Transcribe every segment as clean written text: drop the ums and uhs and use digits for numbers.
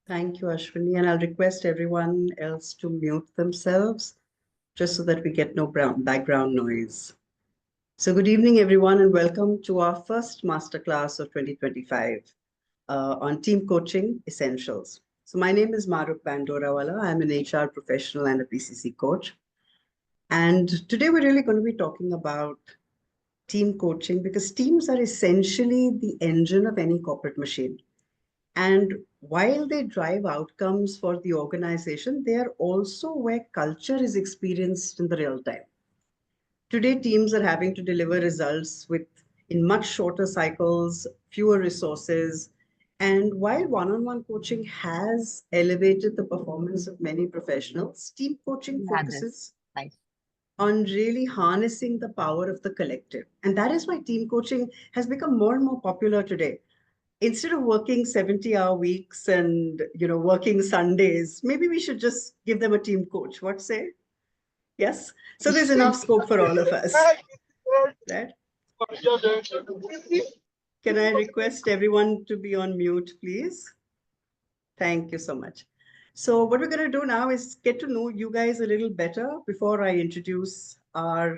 Thank you, Ashwini. And I'll request everyone else to mute themselves just so that we get no background noise. So good evening, everyone, and welcome to our first masterclass of 2025 on team coaching essentials. So my name is Mahrukh Bandorawalla. I'm an HR professional and a PCC coach. And today we're really going to be talking about team coaching because teams are essentially the engine of any corporate machine. And while they drive outcomes for the organization, they are also where culture is experienced in the real time. Today, teams are having to deliver results in much shorter cycles, fewer resources. And while one-on-one coaching has elevated the performance of many professionals, team coaching focuses on really harnessing the power of the collective. And that is why team coaching has become more and more popular today. Instead of working 70-hour weeks and working Sundays, maybe we should just give them a team coach. What say? Yes. So there's enough scope for all of us. Right? Can I request everyone to be on mute, please? Thank you so much. So what we're going to do now is get to know you guys a little better before I introduce our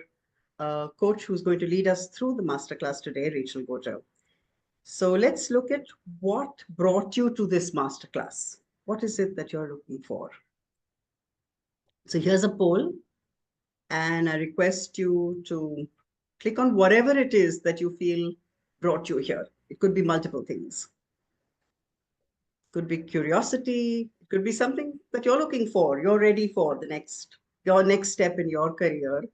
coach who's going to lead us through the masterclass today, Rachel Gojer. So let's look at what brought you to this masterclass. What is it that you're looking for? So here's a poll, and I request you to click on whatever it is that you feel brought you here. It could be multiple things. It could be curiosity. It could be something that you're looking for. You're ready for your next step in your career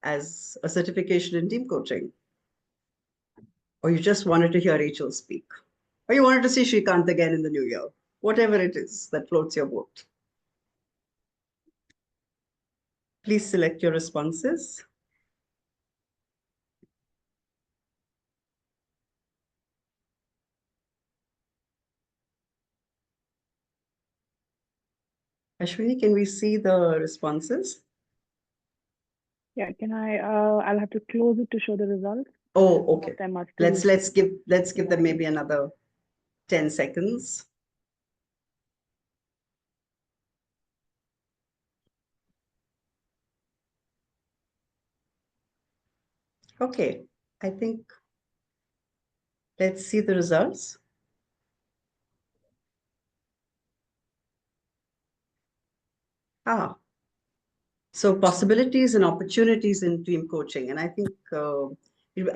as a certification in team coaching. Or you just wanted to hear Rachel speak. Or you wanted to see Shrikant again in the new year. Whatever it is that floats your boat. Please select your responses. Ashwini, can we see the responses? Yeah, can I? I'll have to close it to show the results. Oh, okay. Let's give them maybe another 10 seconds. Okay, I think let's see the results. So possibilities and opportunities in team coaching. And I think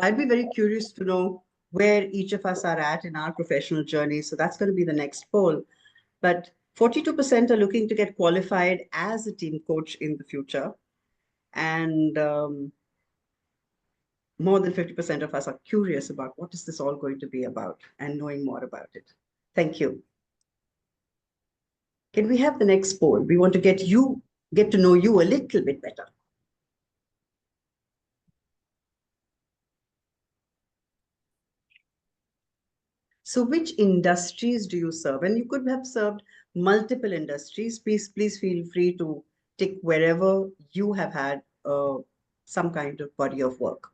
I'd be very curious to know where each of us are at in our professional journey. So that's going to be the next poll. But 42% are looking to get qualified as a team coach in the future. And more than 50% of us are curious about what is this all going to be about and knowing more about it. Thank you. Can we have the next poll? We want to get to know you a little bit better. So which industries do you serve? And you could have served multiple industries. Please feel free to tick wherever you have had some kind of body of work.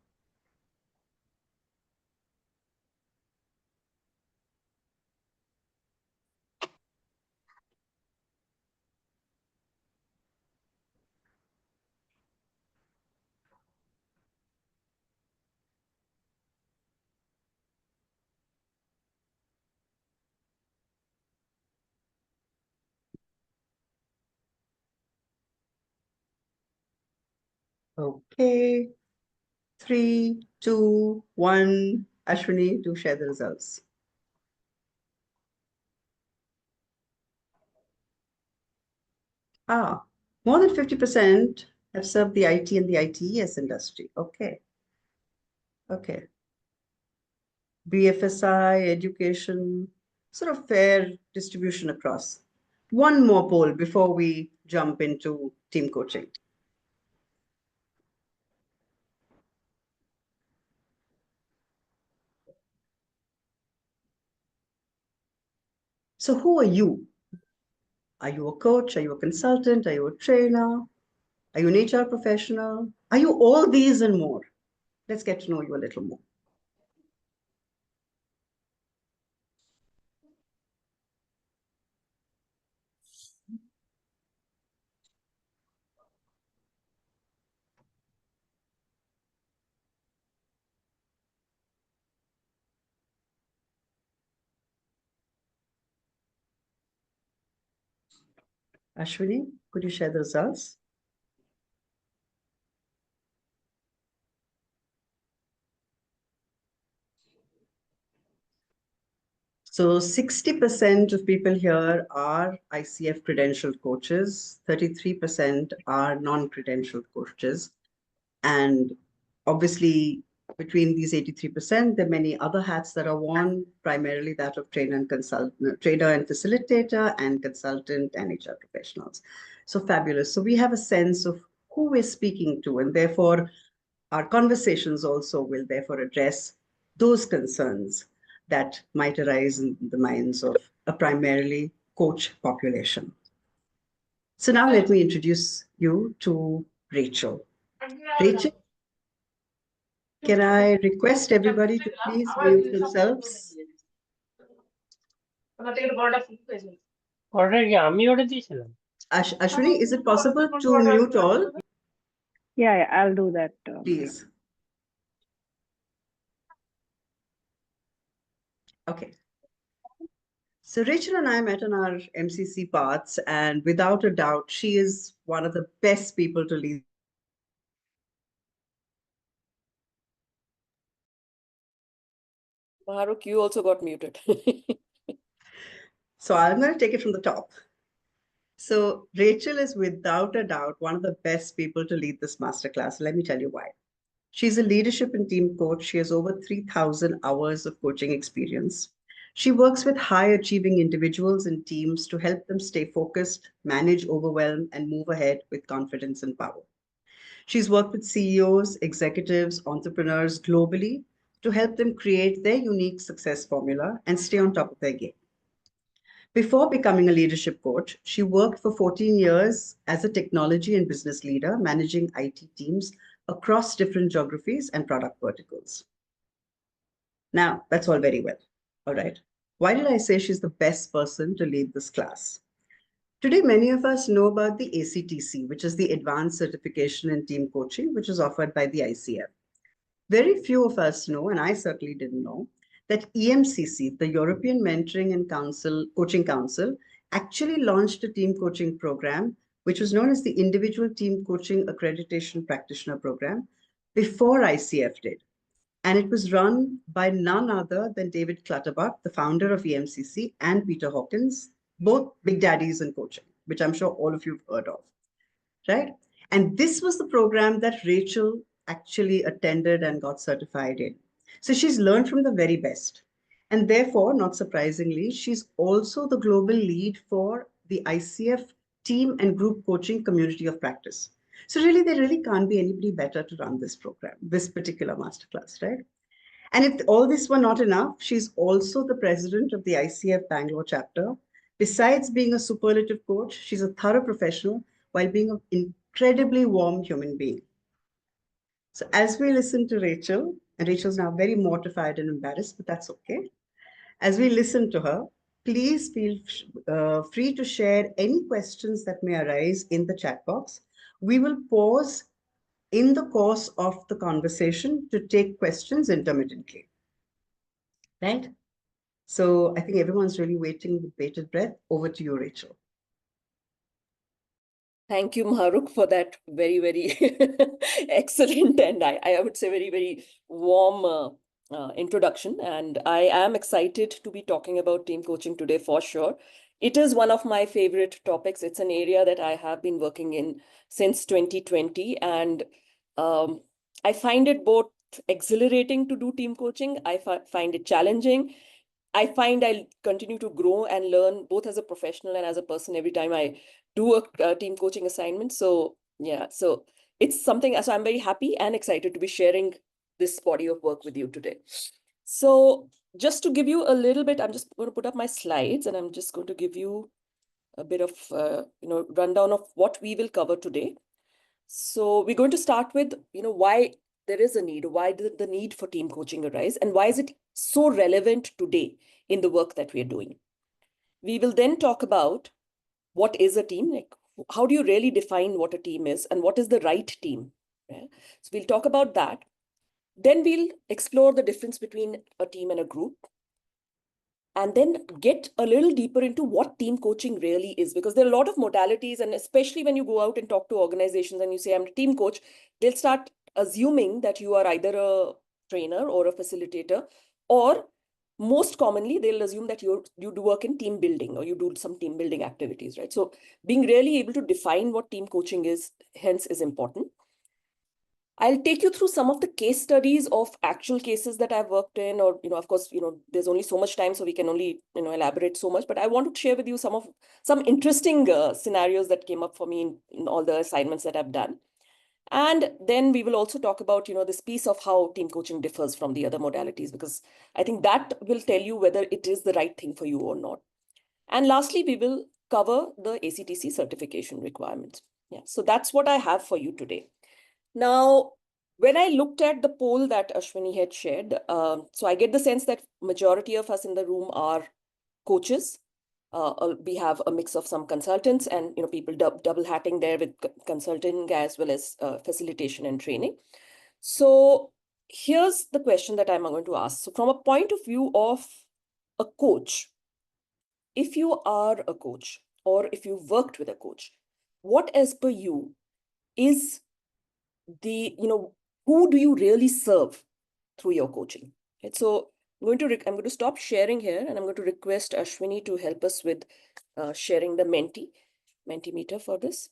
Okay. 3, 2, 1. Ashwini, do share the results. More than 50% have served the IT and the ITES industry. Okay. Okay. BFSI, education, sort of fair distribution across. One more poll before we jump into team coaching. So who are you? Are you a coach? Are you a consultant? Are you a trainer? Are you an HR professional? Are you all these and more? Let's get to know you a little more. Ashwini, could you share the results? So 60% of people here are ICF credentialed coaches, 33% are non-credentialed coaches. And obviously, between these 83%, there are many other hats that are worn, primarily that of trainer and consultant, trainer and facilitator, and consultant and HR professionals. So fabulous. So we have a sense of who we're speaking to, and therefore our conversations also will therefore address those concerns that might arise in the minds of a primarily coach population. So now let me introduce you to Rachel. Rachel, can I request everybody to please mute themselves? Ashwini, is it possible to mute all? Yeah, I'll do that. Please. Okay. So Rachel and I met on our MCC paths, and without a doubt, she is one of the best people to lead. Mahrukh, you also got muted. So I'm going to take it from the top. So Rachel is without a doubt one of the best people to lead this masterclass. Let me tell you why. She's a leadership and team coach. She has over 3,000 hours of coaching experience. She works with high achieving individuals and teams to help them stay focused, manage overwhelm, and move ahead with confidence and power. She's worked with CEOs, executives, entrepreneurs globally to help them create their unique success formula and stay on top of their game. Before becoming a leadership coach, she worked for 14 years as a technology and business leader, managing IT teams across different geographies and product verticals. Now, that's all very well. All right. Why did I say she's the best person to lead this class? Today, many of us know about the ACTC, which is the Advanced Certification in Team Coaching, which is offered by the ICF. Very few of us know, and I certainly didn't know, that EMCC, the European Mentoring and Coaching Council, actually launched a team coaching program, which was known as the Individual Team Coaching Accreditation Practitioner Program, before ICF did. And it was run by none other than David Clutterbuck, the founder of EMCC, and Peter Hawkins, both big daddies in coaching, which I'm sure all of you have heard of, right? And this was the program that Rachel actually attended and got certified in. So she's learned from the very best. And therefore, not surprisingly, she's also the global lead for the ICF team and group coaching community of practice. So really, there really can't be anybody better to run this program, this particular masterclass, right? And if all this were not enough, she's also the president of the ICF Bangalore chapter. Besides being a superlative coach, she's a thorough professional while being an incredibly warm human being. So as we listen to Rachel, and Rachel's now very mortified and embarrassed, but that's okay. As we listen to her, please feel free to share any questions that may arise in the chat box. We will pause in the course of the conversation to take questions intermittently. Right? So I think everyone's really waiting with bated breath. Over to you, Rachel. Thank you, Mahrukh, for that very, very excellent and I would say very, very warm introduction. And I am excited to be talking about team coaching today for sure. It is one of my favorite topics. It's an area that I have been working in since 2020. And I find it both exhilarating to do team coaching. I find it challenging. I find I continue to grow and learn both as a professional and as a person every time I do a team coaching assignment. So yeah, so it's something, so I'm very happy and excited to be sharing this body of work with you today. So just to give you a little bit, I'm just going to put up my slides and I'm just going to give you a bit of, rundown of what we will cover today. So we're going to start with, why there is a need, why did the need for team coaching arise, and why is it so relevant today in the work that we are doing. We will then talk about what is a team, like how do you really define what a team is and what is the right team. Yeah? So we'll talk about that. Then we'll explore the difference between a team and a group. and then get a little deeper into what team coaching really is, because there are a lot of modalities, and especially when you go out and talk to organizations and you say, I'm a team coach, they'll start assuming that you are either a trainer or a facilitator, or most commonly, they'll assume that you do work in team building or you do some team building activities, right? So being really able to define what team coaching is, hence, is important. I'll take you through some of the case studies of actual cases that I've worked in, or, of course, there's only so much time, so we can only, elaborate so much, but I want to share with you some interesting scenarios that came up for me in all the assignments that I've done. And then we will also talk about, this piece of how team coaching differs from the other modalities, because I think that will tell you whether it is the right thing for you or not. And lastly, we will cover the ACTC certification requirements. Yeah, so that's what I have for you today. Now, when I looked at the poll that Ashwini had shared, so I get the sense that majority of us in the room are coaches. We have a mix of some consultants and people double hatting there with consulting as well as facilitation and training. So here's the question that I'm going to ask. So from a point of view of a coach, if you are a coach or if you've worked with a coach, what as per you is the, who do you really serve through your coaching? Right? So I'm going to stop sharing here, and I'm going to request Ashwini to help us with sharing the Mentimeter for this.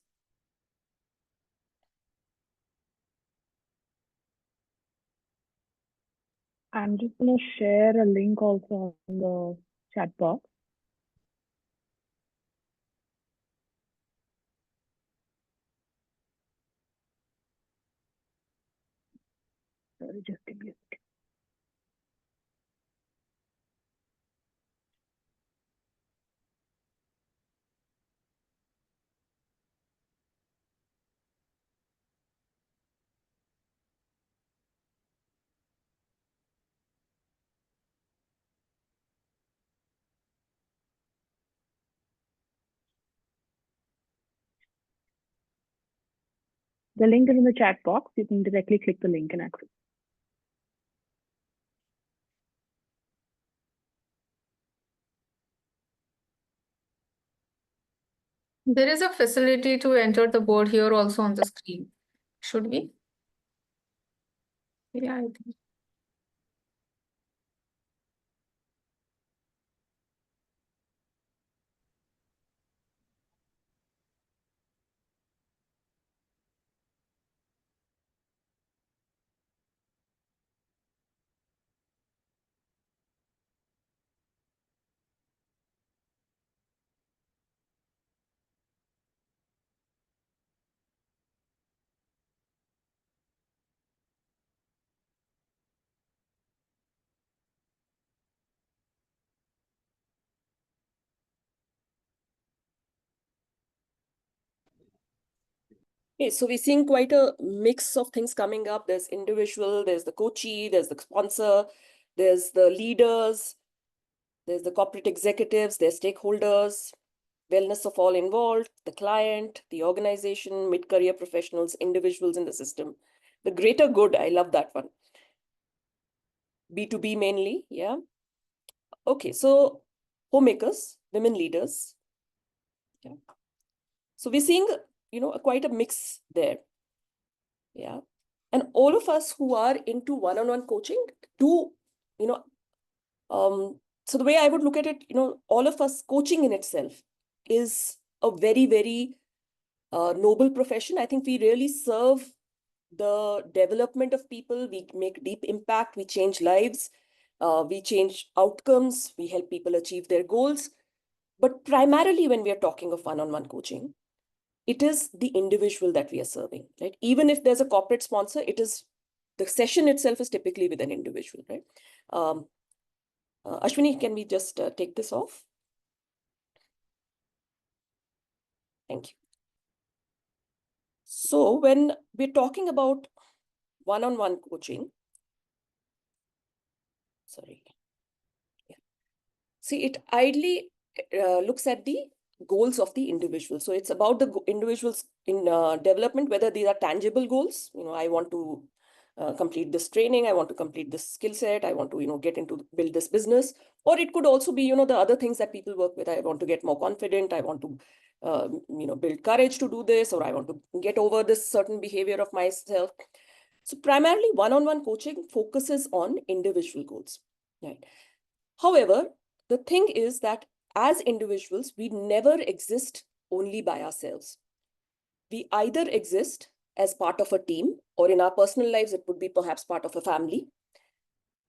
I'm just going to share a link also on the chat box. Sorry, just give me a second. The link is in the chat box. You can directly click the link and access. There is a facility to enter the board here also on the screen. Should we? Yeah, I think. Okay, so we're seeing quite a mix of things coming up. There's individual, there's the coachee, there's the sponsor, there's the leaders, there's the corporate executives, there's stakeholders, wellness of all involved, the client, the organization, mid-career professionals, individuals in the system. The greater good, I love that one. B2B mainly, yeah. Okay, so homemakers, women leaders. Yeah. So we're seeing, quite a mix there. Yeah. And all of us who are into one-on-one coaching do, so the way I would look at it, all of us, coaching in itself is a very, very noble profession. I think we really serve the development of people. We make deep impact. We change lives. We change outcomes. We help people achieve their goals. But primarily when we are talking of one-on-one coaching, it is the individual that we are serving, right? Even if there's a corporate sponsor, the session itself is typically with an individual, right? Ashwini, can we just take this off? Thank you. So when we're talking about one-on-one coaching, sorry. Yeah. See, it ideally looks at the goals of the individual. So it's about the individuals in development, whether these are tangible goals. I want to complete this training, I want to complete this skill set, I want to, get into build this business. Or it could also be, the other things that people work with. I want to get more confident, I want to, build courage to do this, or I want to get over this certain behavior of myself. So primarily one-on-one coaching focuses on individual goals, right? However, the thing is that as individuals, we never exist only by ourselves. We either exist as part of a team, or in our personal lives, it would be perhaps part of a family,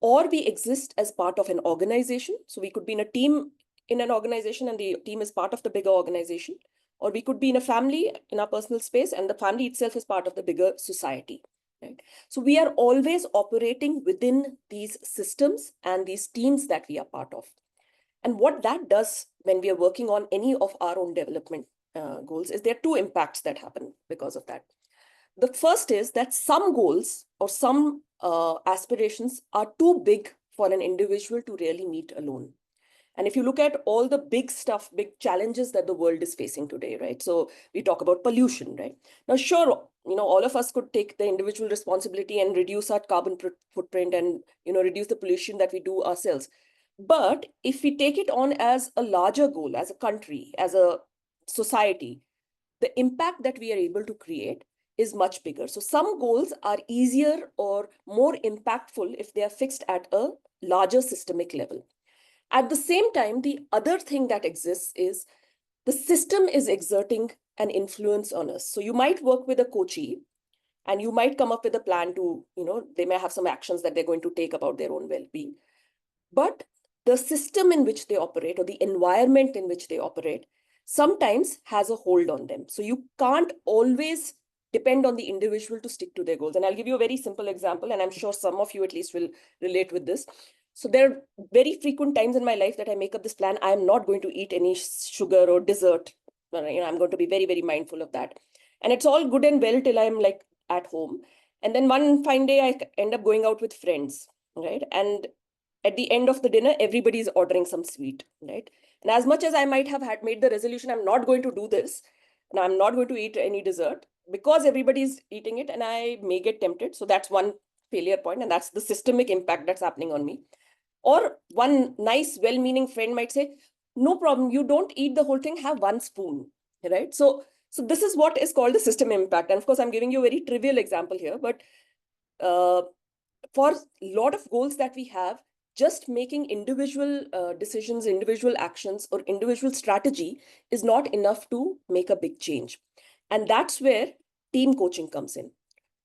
or we exist as part of an organization. So we could be in a team in an organization and the team is part of the bigger organization, or we could be in a family in our personal space and the family itself is part of the bigger society, right? So we are always operating within these systems and these teams that we are part of. And what that does when we are working on any of our own development goals is there are two impacts that happen because of that. The first is that some goals or some aspirations are too big for an individual to really meet alone. And if you look at all the big stuff, big challenges that the world is facing today, right? So we talk about pollution, right? Now, sure, all of us could take the individual responsibility and reduce our carbon footprint and, reduce the pollution that we do ourselves. But if we take it on as a larger goal, as a country, as a society, the impact that we are able to create is much bigger. So some goals are easier or more impactful if they are fixed at a larger systemic level. At the same time, the other thing that exists is the system is exerting an influence on us. So you might work with a coachee and you might come up with a plan to, they may have some actions that they're going to take about their own well-being. But the system in which they operate or the environment in which they operate sometimes has a hold on them. So you can't always depend on the individual to stick to their goals. And I'll give you a very simple example, and I'm sure some of you at least will relate with this. So there are very frequent times in my life that I make up this plan. I am not going to eat any sugar or dessert. I'm going to be very, very mindful of that. And it's all good and well till I'm like at home. And then one fine day, I end up going out with friends, right? And at the end of the dinner, everybody is ordering some sweet, right? And as much as I might have had made the resolution, I'm not going to do this, and I'm not going to eat any dessert because everybody's eating it and I may get tempted. So that's one failure point, and that's the systemic impact that's happening on me. Or one nice, well-meaning friend might say, no problem, you don't eat the whole thing, have one spoon, right? So this is what is called the system impact. And of course, I'm giving you a very trivial example here, but for a lot of goals that we have, just making individual decisions, individual actions, or individual strategy is not enough to make a big change. And that's where team coaching comes in.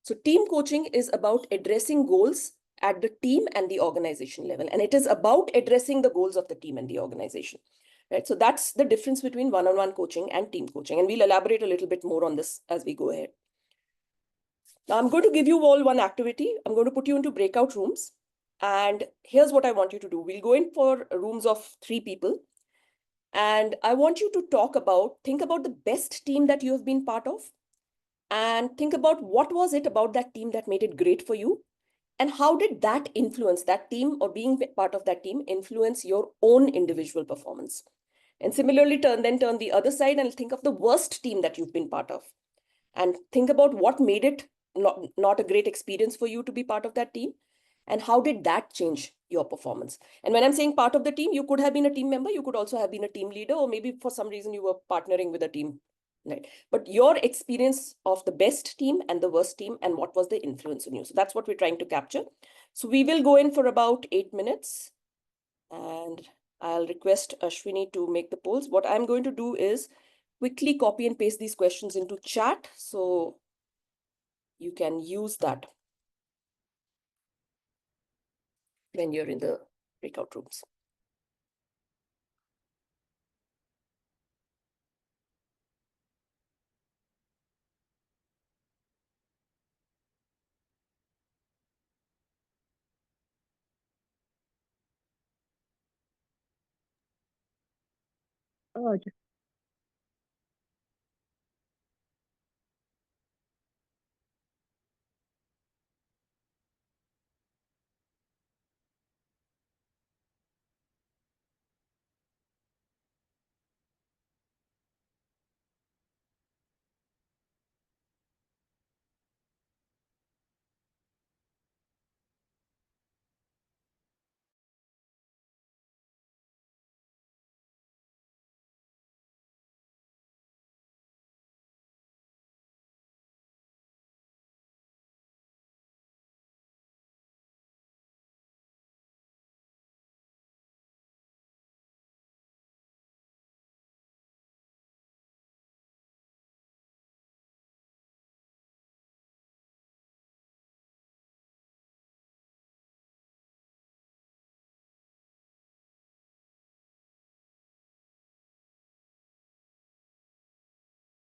So team coaching is about addressing goals at the team and the organization level. And it is about addressing the goals of the team and the organization, right? So that's the difference between one-on-one coaching and team coaching. And we'll elaborate a little bit more on this as we go ahead. Now I'm going to give you all one activity. I'm going to put you into breakout rooms. And here's what I want you to do. We'll go in for rooms of 3 people. And I want you to think about the best team that you have been part of. And think about what was it about that team that made it great for you? And how did that influence that team, or being part of that team, influence your own individual performance? And similarly, turn the other side and think of the worst team that you've been part of. And think about what made it not a great experience for you to be part of that team. And how did that change your performance? And when I'm saying part of the team, you could have been a team member, you could also have been a team leader, or maybe for some reason you were partnering with a team, right? But your experience of the best team and the worst team, and what was the influence on you. So that's what we're trying to capture. So we will go in for about 8 minutes. And I'll request Ashwini to make the polls. What I'm going to do is quickly copy and paste these questions into chat, so you can use that when you're in the breakout rooms. Oh,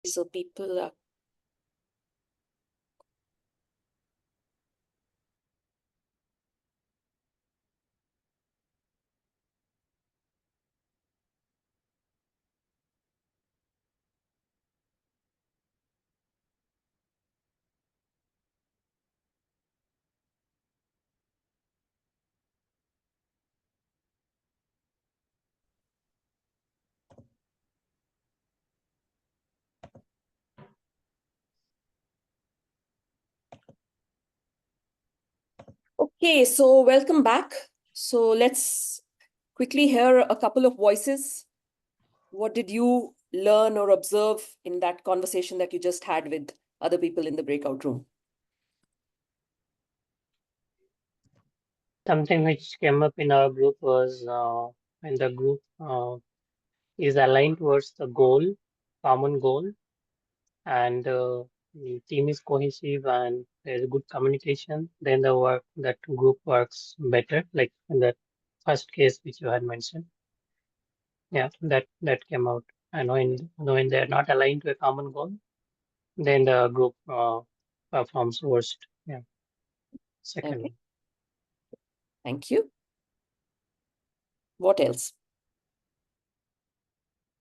So people are. Okay, so welcome back. So let's quickly hear a couple of voices. What did you learn or observe in that conversation that you just had with other people in the breakout room? Something which came up in our group was when the group is aligned towards the goal, common goal, and the team is cohesive and there's good communication, then the work that group works better, like in that first case which you had mentioned. Yeah, that came out. And when they're not aligned to a common goal, then the group performs worst. Yeah. Second Okay, one. thank you. What else?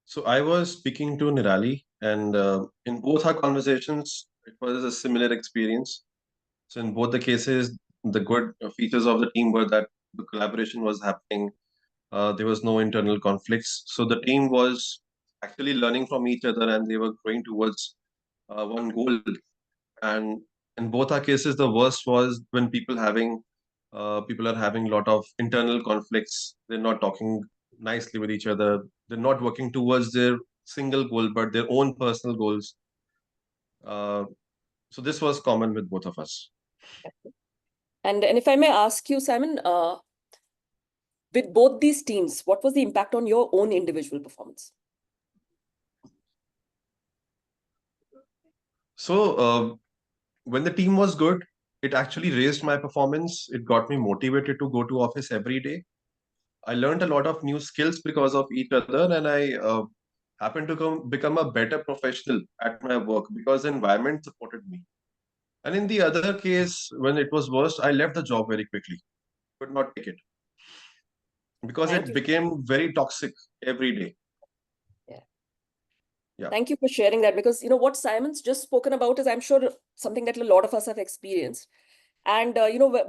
So I was speaking to Nirali, and in both our conversations, it was a similar experience. So in both the cases, the good features of the team were that the collaboration was happening. There was no internal conflicts. So the team was actually learning from each other, and they were growing towards one goal. And in both our cases, the worst was when people are having a lot of internal conflicts. They're not talking nicely with each other. They're not working towards their single goal, but their own personal goals. Uh, so this was common with both of us. And if I may ask you, Simon, with both these teams, what was the impact on your own individual performance? So when the team was good, it actually raised my performance. It got me motivated to go to office every day. I learned a lot of new skills because of each other, and I happened to become a better professional at my work because the environment supported me. And in the other case, when it was worst, I left the job very quickly. Could not take it because Thank it you. became very toxic every day. Yeah. Yeah. Thank you for sharing that, because what Simon's just spoken about is, I'm sure, something that a lot of us have experienced. And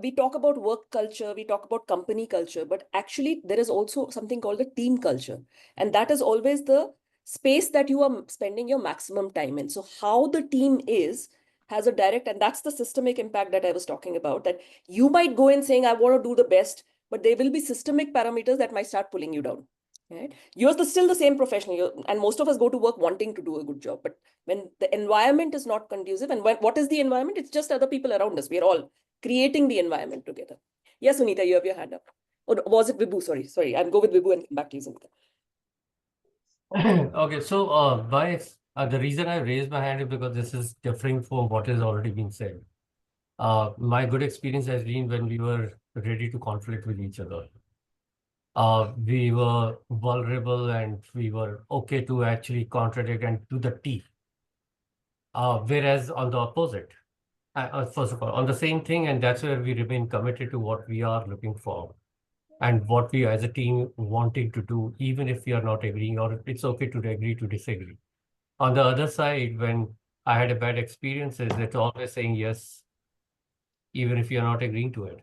we talk about work culture, we talk about company culture, but actually there is also something called the team culture. And that is always the space that you are spending your maximum time in. So how the team is has a direct, and that's the systemic impact that I was talking about, that you might go in saying, I want to do the best, but there will be systemic parameters that might start pulling you down. Right? Still the same professional, and most of us go to work wanting to do a good job. But when the environment is not conducive, and what is the environment? It's just other people around us. We are all creating the environment together. Yes, Sunita, you have your hand up. Or was it Vibhu? Sorry. I'll go with Vibhu and come back to you, Sunita. Okay, so the reason I raised my hand is because this is differing from what has already been said. My good experience has been when we were ready to conflict with each other. We were vulnerable and we were okay to actually contradict and do the T. Whereas on the opposite, first of all, on the same thing, and that's where we remain committed to what we are looking for and what we as a team wanting to do, even if we are not agreeing, or it's okay to agree to disagree. On the other side, when I had a bad experiences, it's always saying yes, even if you're not agreeing to it.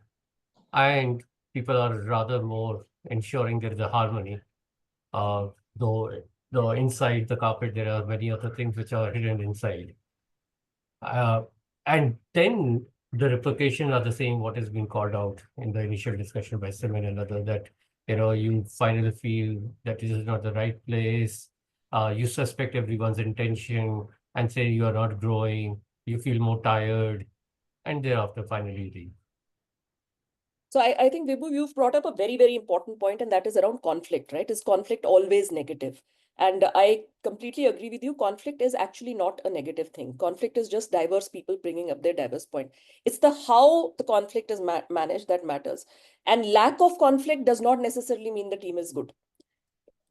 And people are rather more ensuring there is a harmony. Though inside the carpet, there are many other things which are hidden inside. And then the replication are the same, what has been called out in the initial discussion by Simon and others, that you finally feel that this is not the right place. You suspect everyone's intention and say you are not growing, you feel more tired, and thereafter finally leave. So I think, Vibhu, you've brought up a very, very important point, and that is around conflict, right? Is conflict always negative? And I completely agree with you. Conflict is actually not a negative thing. Conflict is just diverse people bringing up their diverse point. It's the how the conflict is managed that matters. And lack of conflict does not necessarily mean the team is good,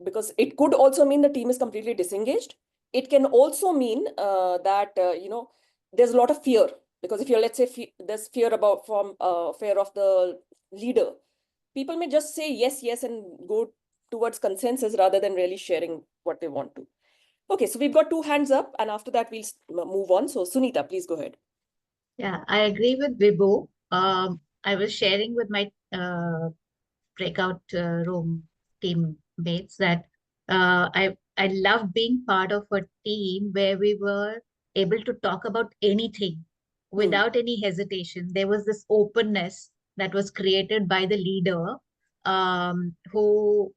because it could also mean the team is completely disengaged. it can also mean that, there's a lot of fear, because if you're, let's say, there's fear fear of the leader, people may just say yes, yes, and go towards consensus rather than really sharing what they want to. Okay, so we've got 2 hands up, and after that we'll move on. So Sunita, please go ahead. Yeah, I agree with Vibhu. I was sharing with my breakout room teammates that I love being part of a team where we were able to talk about anything without any hesitation. There was this openness that was created by the leader, who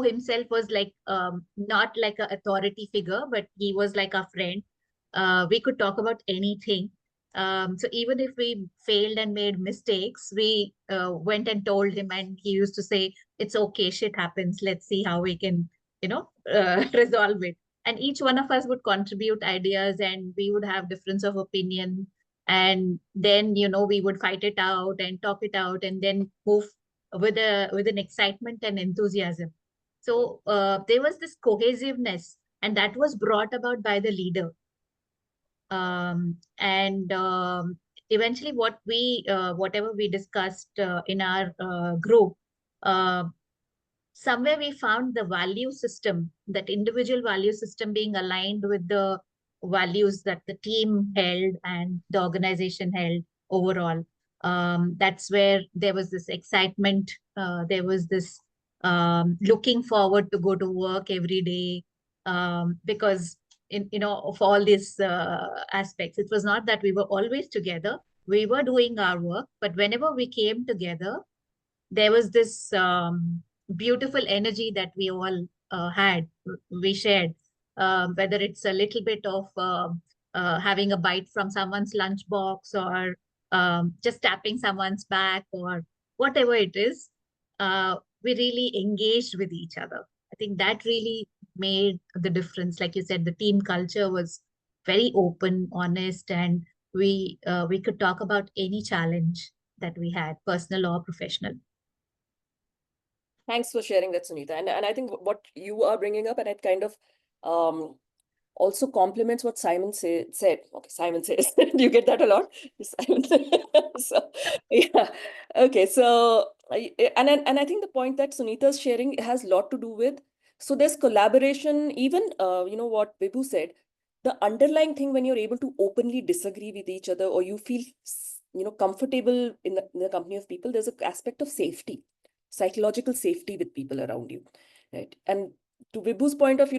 himself was like not like an authority figure, but he was like a friend. We could talk about anything. So even if we failed and made mistakes, we went and told him, and he used to say, "It's okay, shit happens. Let's see how we can, resolve it." And each one of us would contribute ideas, and we would have difference of opinion. And then, we would fight it out and talk it out, and then move with an excitement and enthusiasm. So there was this cohesiveness, and that was brought about by the leader. Eventually whatever we discussed in our group, somewhere we found the value system, that individual value system being aligned with the values that the team held and the organization held overall. That's where there was this excitement. There was this looking forward to go to work every day, because of all these aspects. It was not that we were always together. We were doing our work, but whenever we came together, there was this beautiful energy that we all we shared, whether it's a little bit of having a bite from someone's lunchbox, or just tapping someone's back, or whatever it is. We really engaged with each other. I think that really made the difference. Like you said, the team culture was very open, honest, and we could talk about any challenge that we had, personal or professional. Thanks for sharing that, Sunita. And I think what you are bringing up, and it kind of also complements what Simon said. Okay, Simon says, do you get that a lot? Simon. So, yeah. Okay, so, and I think the point that Sunita's sharing has a lot to do with, so there's collaboration, even, what Vibhu said, the underlying thing when you're able to openly disagree with each other, or you feel, comfortable in the company of people, there's an aspect of safety, psychological safety with people around you, right? And to Vibhu's point of,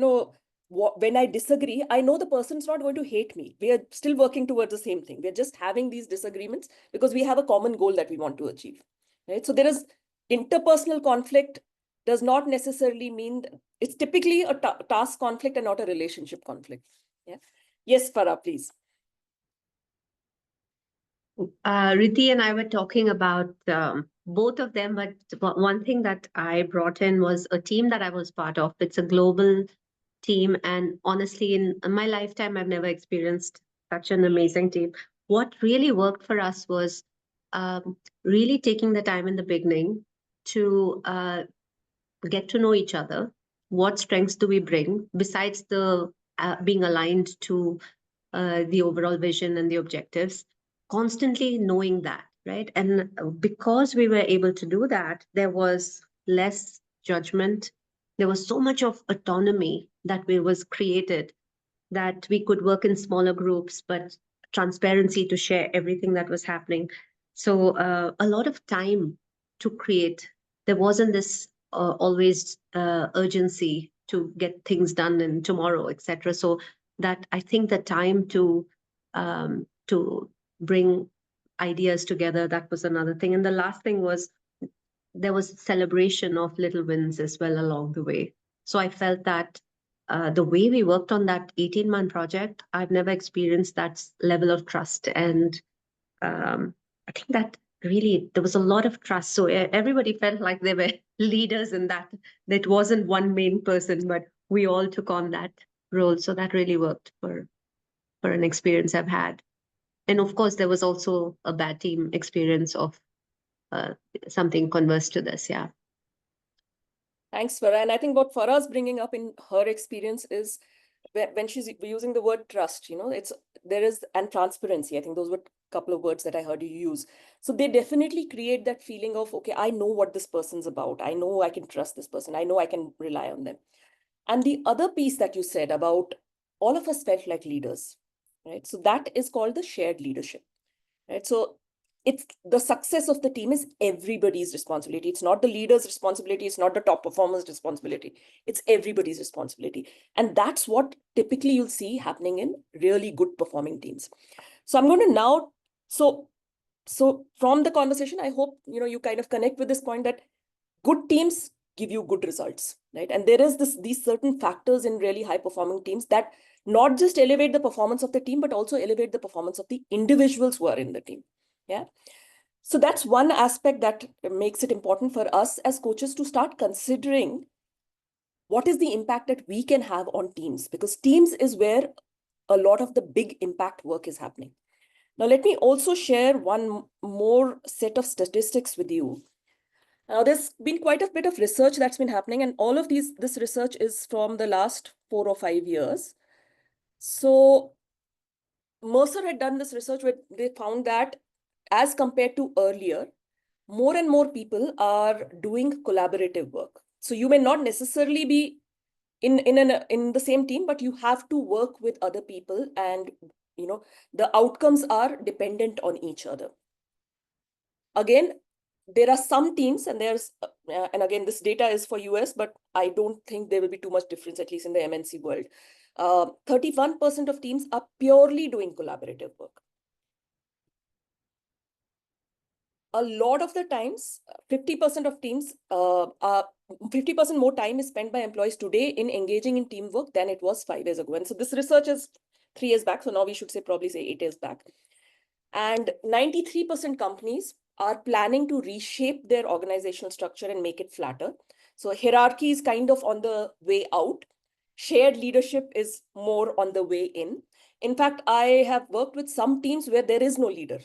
when I disagree, I know the person's not going to hate me. We are still working towards the same thing. We're just having these disagreements because we have a common goal that we want to achieve, right? So there is interpersonal conflict does not necessarily mean, it's typically a task conflict and not a relationship conflict. Yeah. Yes, Farah, please. Riti and I were talking about both of them, but one thing that I brought in was a team that I was part of. It's a global team, and honestly, in my lifetime, I've never experienced such an amazing team. What really worked for us was really taking the time in the beginning to get to know each other. What strengths do we bring besides the being aligned to the overall vision and the objectives? Constantly knowing that, right? And because we were able to do that, there was less judgment. There was so much of autonomy that was created, that we could work in smaller groups, but transparency to share everything that was happening. So a lot of time to create. There wasn't this always urgency to get things done in tomorrow, etc. So that, I think, the time to bring ideas together, that was another thing. And the last thing was, there was celebration of little wins as well along the way. So I felt that the way we worked on that 18-month project, I've never experienced that level of trust. And I think that really, there was a lot of trust. So everybody felt like they were leaders in that. It wasn't one main person, but we all took on that role. So that really worked for an experience I've had. And of course, there was also a bad team experience of something converse to this. Yeah. Thanks, Farah. And I think what Farah's bringing up in her experience is when she's using the word trust, and transparency. I think those were a couple of words that I heard you use. So they definitely create that feeling of, okay, I know what this person's about. I know I can trust this person. I know I can rely on them. And the other piece that you said about all of us felt like leaders, right? So that is called the shared leadership, right? So it's the success of the team is everybody's responsibility. It's not the leader's responsibility. It's not the top performer's responsibility. It's everybody's responsibility. And that's what typically you'll see happening in really good performing teams. So I'm going to now, so from the conversation, I hope, you kind of connect with this point that good teams give you good results, right? And there is these certain factors in really high performing teams that not just elevate the performance of the team, but also elevate the performance of the individuals who are in the team. Yeah. So that's one aspect that makes it important for us as coaches to start considering what is the impact that we can have on teams, because teams is where a lot of the big impact work is happening. Now, let me also share one more set of statistics with you. Now, there's been quite a bit of research that's been happening, and all of this research is from the last 4 or 5 years. So Mercer had done this research where they found that as compared to earlier, more and more people are doing collaborative work. So you may not necessarily be in the same team, but you have to work with other people, and the outcomes are dependent on each other. Again, there are some teams, and and again, this data is for US, but I don't think there will be too much difference, at least in the MNC world. 31% of teams are purely doing collaborative work. A lot of the times, 50% of teams, 50% more time is spent by employees today in engaging in teamwork than it was 5 years ago. And so this research is 3 years back. So now we should probably say 8 years back. And 93% companies are planning to reshape their organizational structure and make it flatter. So hierarchy is kind of on the way out. Shared leadership is more on the way in. In fact, I have worked with some teams where there is no leader.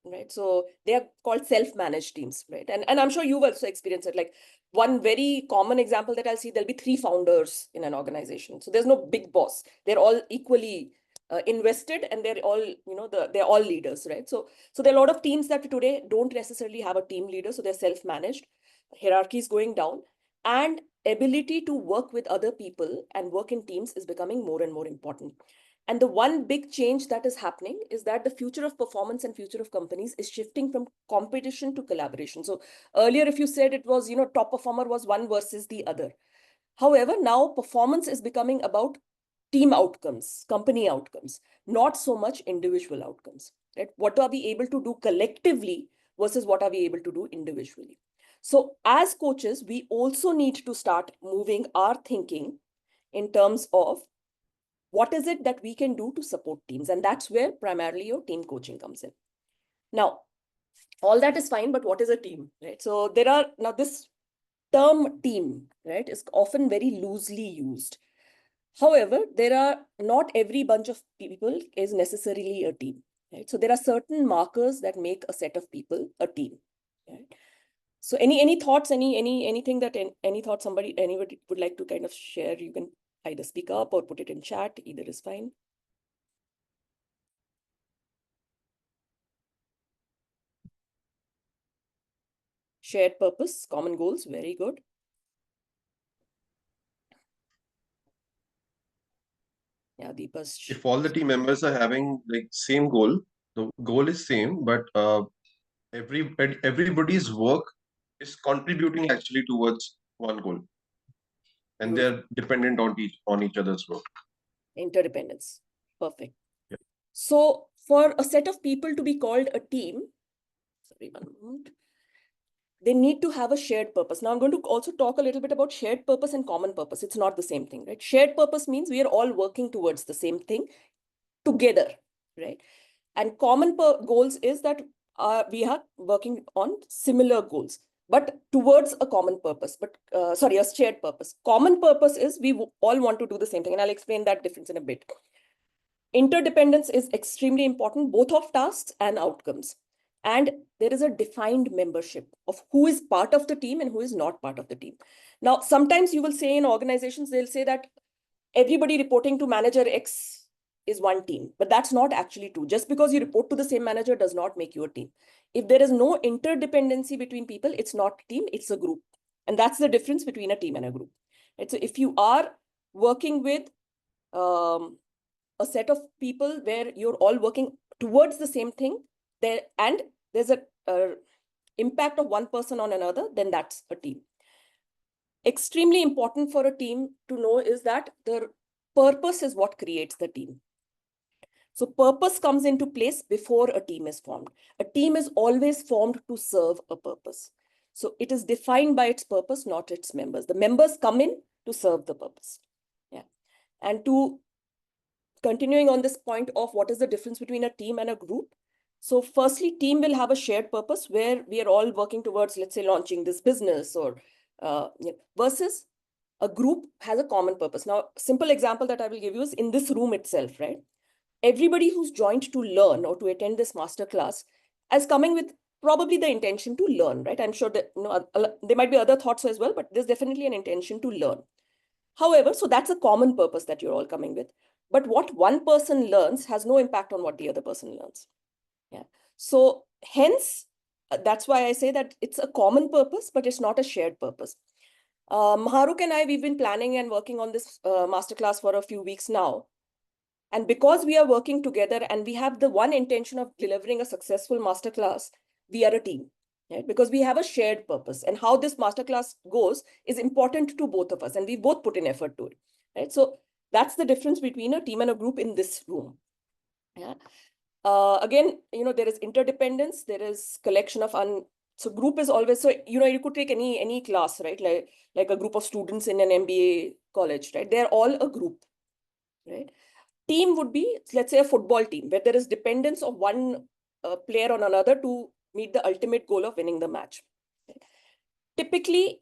Right. So they are called self-managed teams, right? And I'm sure you've also experienced it. Like one very common example that I'll see, there'll be 3 founders in an organization. So there's no big boss. They're all equally invested, and they're all, they're all leaders, right? So there are a lot of teams that today don't necessarily have a team leader. So they're self-managed. Hierarchy is going down, and ability to work with other people and work in teams is becoming more and more important. And the one big change that is happening is that the future of performance and future of companies is shifting from competition to collaboration. So earlier, if you said it was, top performer was one versus the other. However, now performance is becoming about team outcomes, company outcomes, not so much individual outcomes, right? What are we able to do collectively versus what are we able to do individually? So as coaches, we also need to start moving our thinking in terms of what is it that we can do to support teams? And that's where primarily your team coaching comes in. Now, all that is fine, but what is a team, right? So now this term team, right, is often very loosely used. However, not every bunch of people is necessarily a team, right? So there are certain markers that make a set of people a team, right? So any thoughts, anything that any thoughts anybody would like to kind of share, you can either speak up or put it in chat, either is fine. Shared purpose, common goals, very good. Yeah, Deepa's. If all the team members are having like same goal, the goal is same, but everybody's work is contributing actually towards one goal, and they're dependent on each other's work. Interdependence. Perfect. Yeah. So for a set of people to be called a team, sorry, 1 moment, they need to have a shared purpose. Now I'm going to also talk a little bit about shared purpose and common purpose. It's not the same thing, right? Shared purpose means we are all working towards the same thing together, right? And common goals is that we are working on similar goals, but towards a common purpose, a shared purpose. Common purpose is we all want to do the same thing. And I'll explain that difference in a bit. Interdependence is extremely important, both of tasks and outcomes. And there is a defined membership of who is part of the team and who is not part of the team. Now, sometimes you will say in organizations, they'll say that everybody reporting to manager X is one team, but that's not actually true. Just because you report to the same manager does not make you a team. If there is no interdependency between people, it's not a team, it's a group. And that's the difference between a team and a group. Right? So if you are working with a set of people where you're all working towards the same thing, and there's a impact of one person on another, then that's a team. Extremely important for a team to know is that the purpose is what creates the team. So purpose comes into place before a team is formed. A team is always formed to serve a purpose. So it is defined by its purpose, not its members. The members come in to serve the purpose. Yeah. And to continuing on this point of what is the difference between a team and a group. So firstly, team will have a shared purpose where we are all working towards, let's say, launching this business or versus a group has a common purpose. Now, simple example that I will give you is in this room itself, right? Everybody who's joined to learn or to attend this masterclass is coming with probably the intention to learn, right? I'm sure that there might be other thoughts as well, but there's definitely an intention to learn. However, so that's a common purpose that you're all coming with. But what one person learns has no impact on what the other person learns. Yeah. So hence, that's why I say that it's a common purpose, but it's not a shared purpose. Mahrukh and I, we've been planning and working on this masterclass for a few weeks now. And because we are working together and we have the one intention of delivering a successful masterclass, we are a team, right? Because we have a shared purpose, and how this masterclass goes is important to both of us, and we both put in effort to it, right? So that's the difference between a team and a group in this room. Yeah. Again, there is interdependence, there is collection of so group is always, so, you could take any class, right? Like a group of students in an MBA college, right? They're all a group, right? Team would be, let's say, a football team where there is dependence of one player on another to meet the ultimate goal of winning the match. Okay. Typically,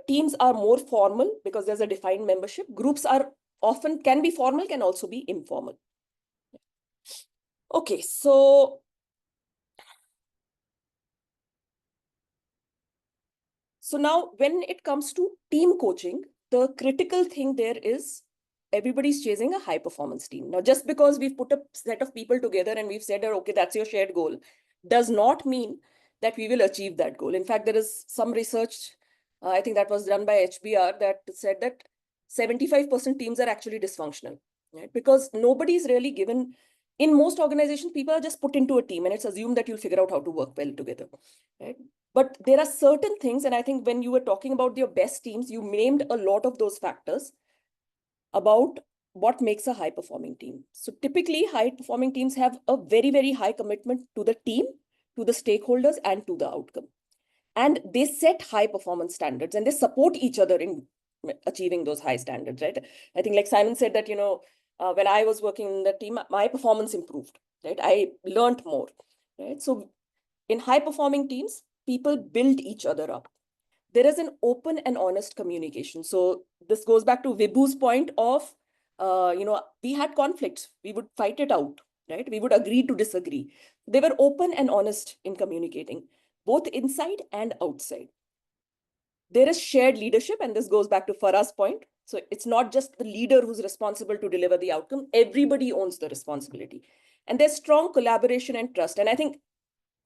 teams are more formal because there's a defined membership. Groups are often can be formal, can also be informal. Okay, so now when it comes to team coaching, the critical thing there is everybody's chasing a high performance team. Now, just because we've put a set of people together and we've said, okay, that's your shared goal, does not mean that we will achieve that goal. In fact, there is some research, I think that was done by HBR, that said that 75% teams are actually dysfunctional, right? Because nobody's really given, in most organizations, people are just put into a team and it's assumed that you'll figure out how to work well together, right? But there are certain things, and I think when you were talking about your best teams, you named a lot of those factors about what makes a high-performing team. So typically, high-performing teams have a very, very high commitment to the team, to the stakeholders, and to the outcome. And they set high-performance standards, and they support each other in achieving those high standards, right? I think like Simon said that, when I was working in the team, my performance improved, right? I learned more, right? So in high-performing teams, people build each other up. There is an open and honest communication. So this goes back to Vibhu's point of, we had conflicts. We would fight it out, right? We would agree to disagree. They were open and honest in communicating, both inside and outside. There is shared leadership, and this goes back to Farah's point. So it's not just the leader who's responsible to deliver the outcome. Everybody owns the responsibility. And there's strong collaboration and trust. And I think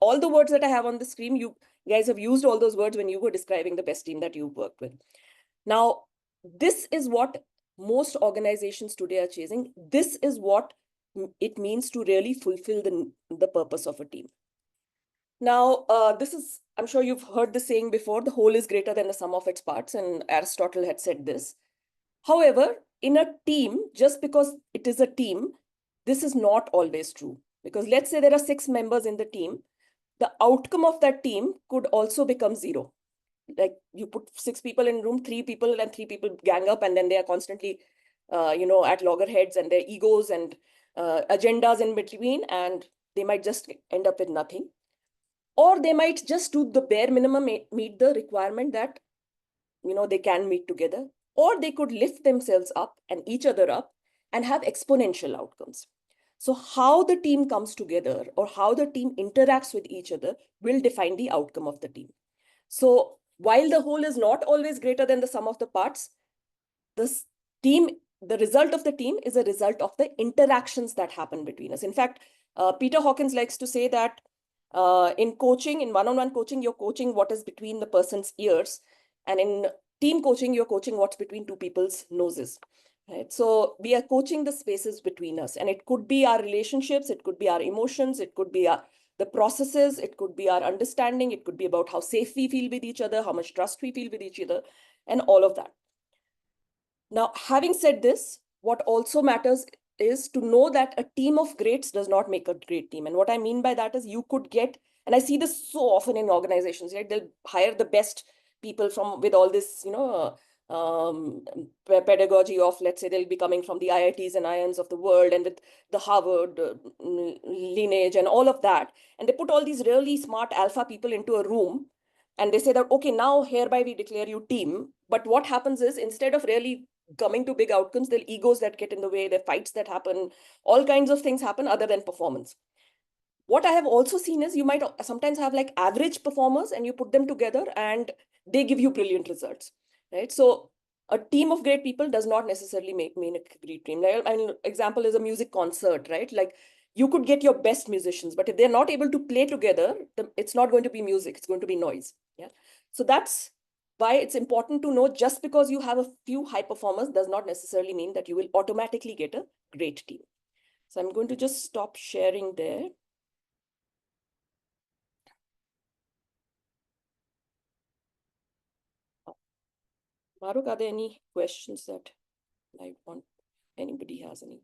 all the words that I have on the screen, you guys have used all those words when you were describing the best team that you've worked with. Now, this is what most organizations today are chasing. This is what it means to really fulfill the purpose of a team. Now, I'm sure you've heard the saying before, the whole is greater than the sum of its parts, and Aristotle had said this. However, in a team, just because it is a team, this is not always true. Because let's say there are 6 members in the team, the outcome of that team could also become 0. Like you put 6 people in room, 3 people gang up, and then they are constantly, at loggerheads, and their egos and agendas in between, and they might just end up with nothing. Or they might just do the bare minimum, meet the requirement that, they can meet together. Or they could lift themselves up and each other up and have exponential outcomes. So how the team comes together or how the team interacts with each other will define the outcome of the team. So while the whole is not always greater than the sum of the parts, this team the result of the team is a result of the interactions that happen between us. In fact, Peter Hawkins likes to say that in coaching, in one-on-one coaching, you're coaching what is between the person's ears. And in team coaching, you're coaching what's between two people's noses. Right? So we are coaching the spaces between us. And it could be our relationships, it could be our emotions, it could be the processes, it could be our understanding, it could be about how safe we feel with each other, how much trust we feel with each other, and all of that. Now, having said this, what also matters is to know that a team of greats does not make a great team. And what I mean by that is you could get, and I see this so often in organizations, right? They'll hire the best people with all this, pedagogy of, let's say, they'll be coming from the IITs and IIMs of the world and with the Harvard lineage and all of that. And they put all these really smart alpha people into a room and they say that, okay, now hereby we declare you team. But what happens is instead of really coming to big outcomes, there are egos that get in the way, there are fights that happen, all kinds of things happen other than performance. What I have also seen is you might sometimes have like average performers and you put them together and they give you brilliant results, right? So a team of great people does not necessarily mean a great team. Like, an example is a music concert, right? Like you could get your best musicians, but if they're not able to play together, it's not going to be music, it's going to be noise. Yeah. So that's why it's important to know just because you have a few high performers does not necessarily mean that you will automatically get a great team. So I'm going to just stop sharing there. Mahrukh, are there any questions that anybody has any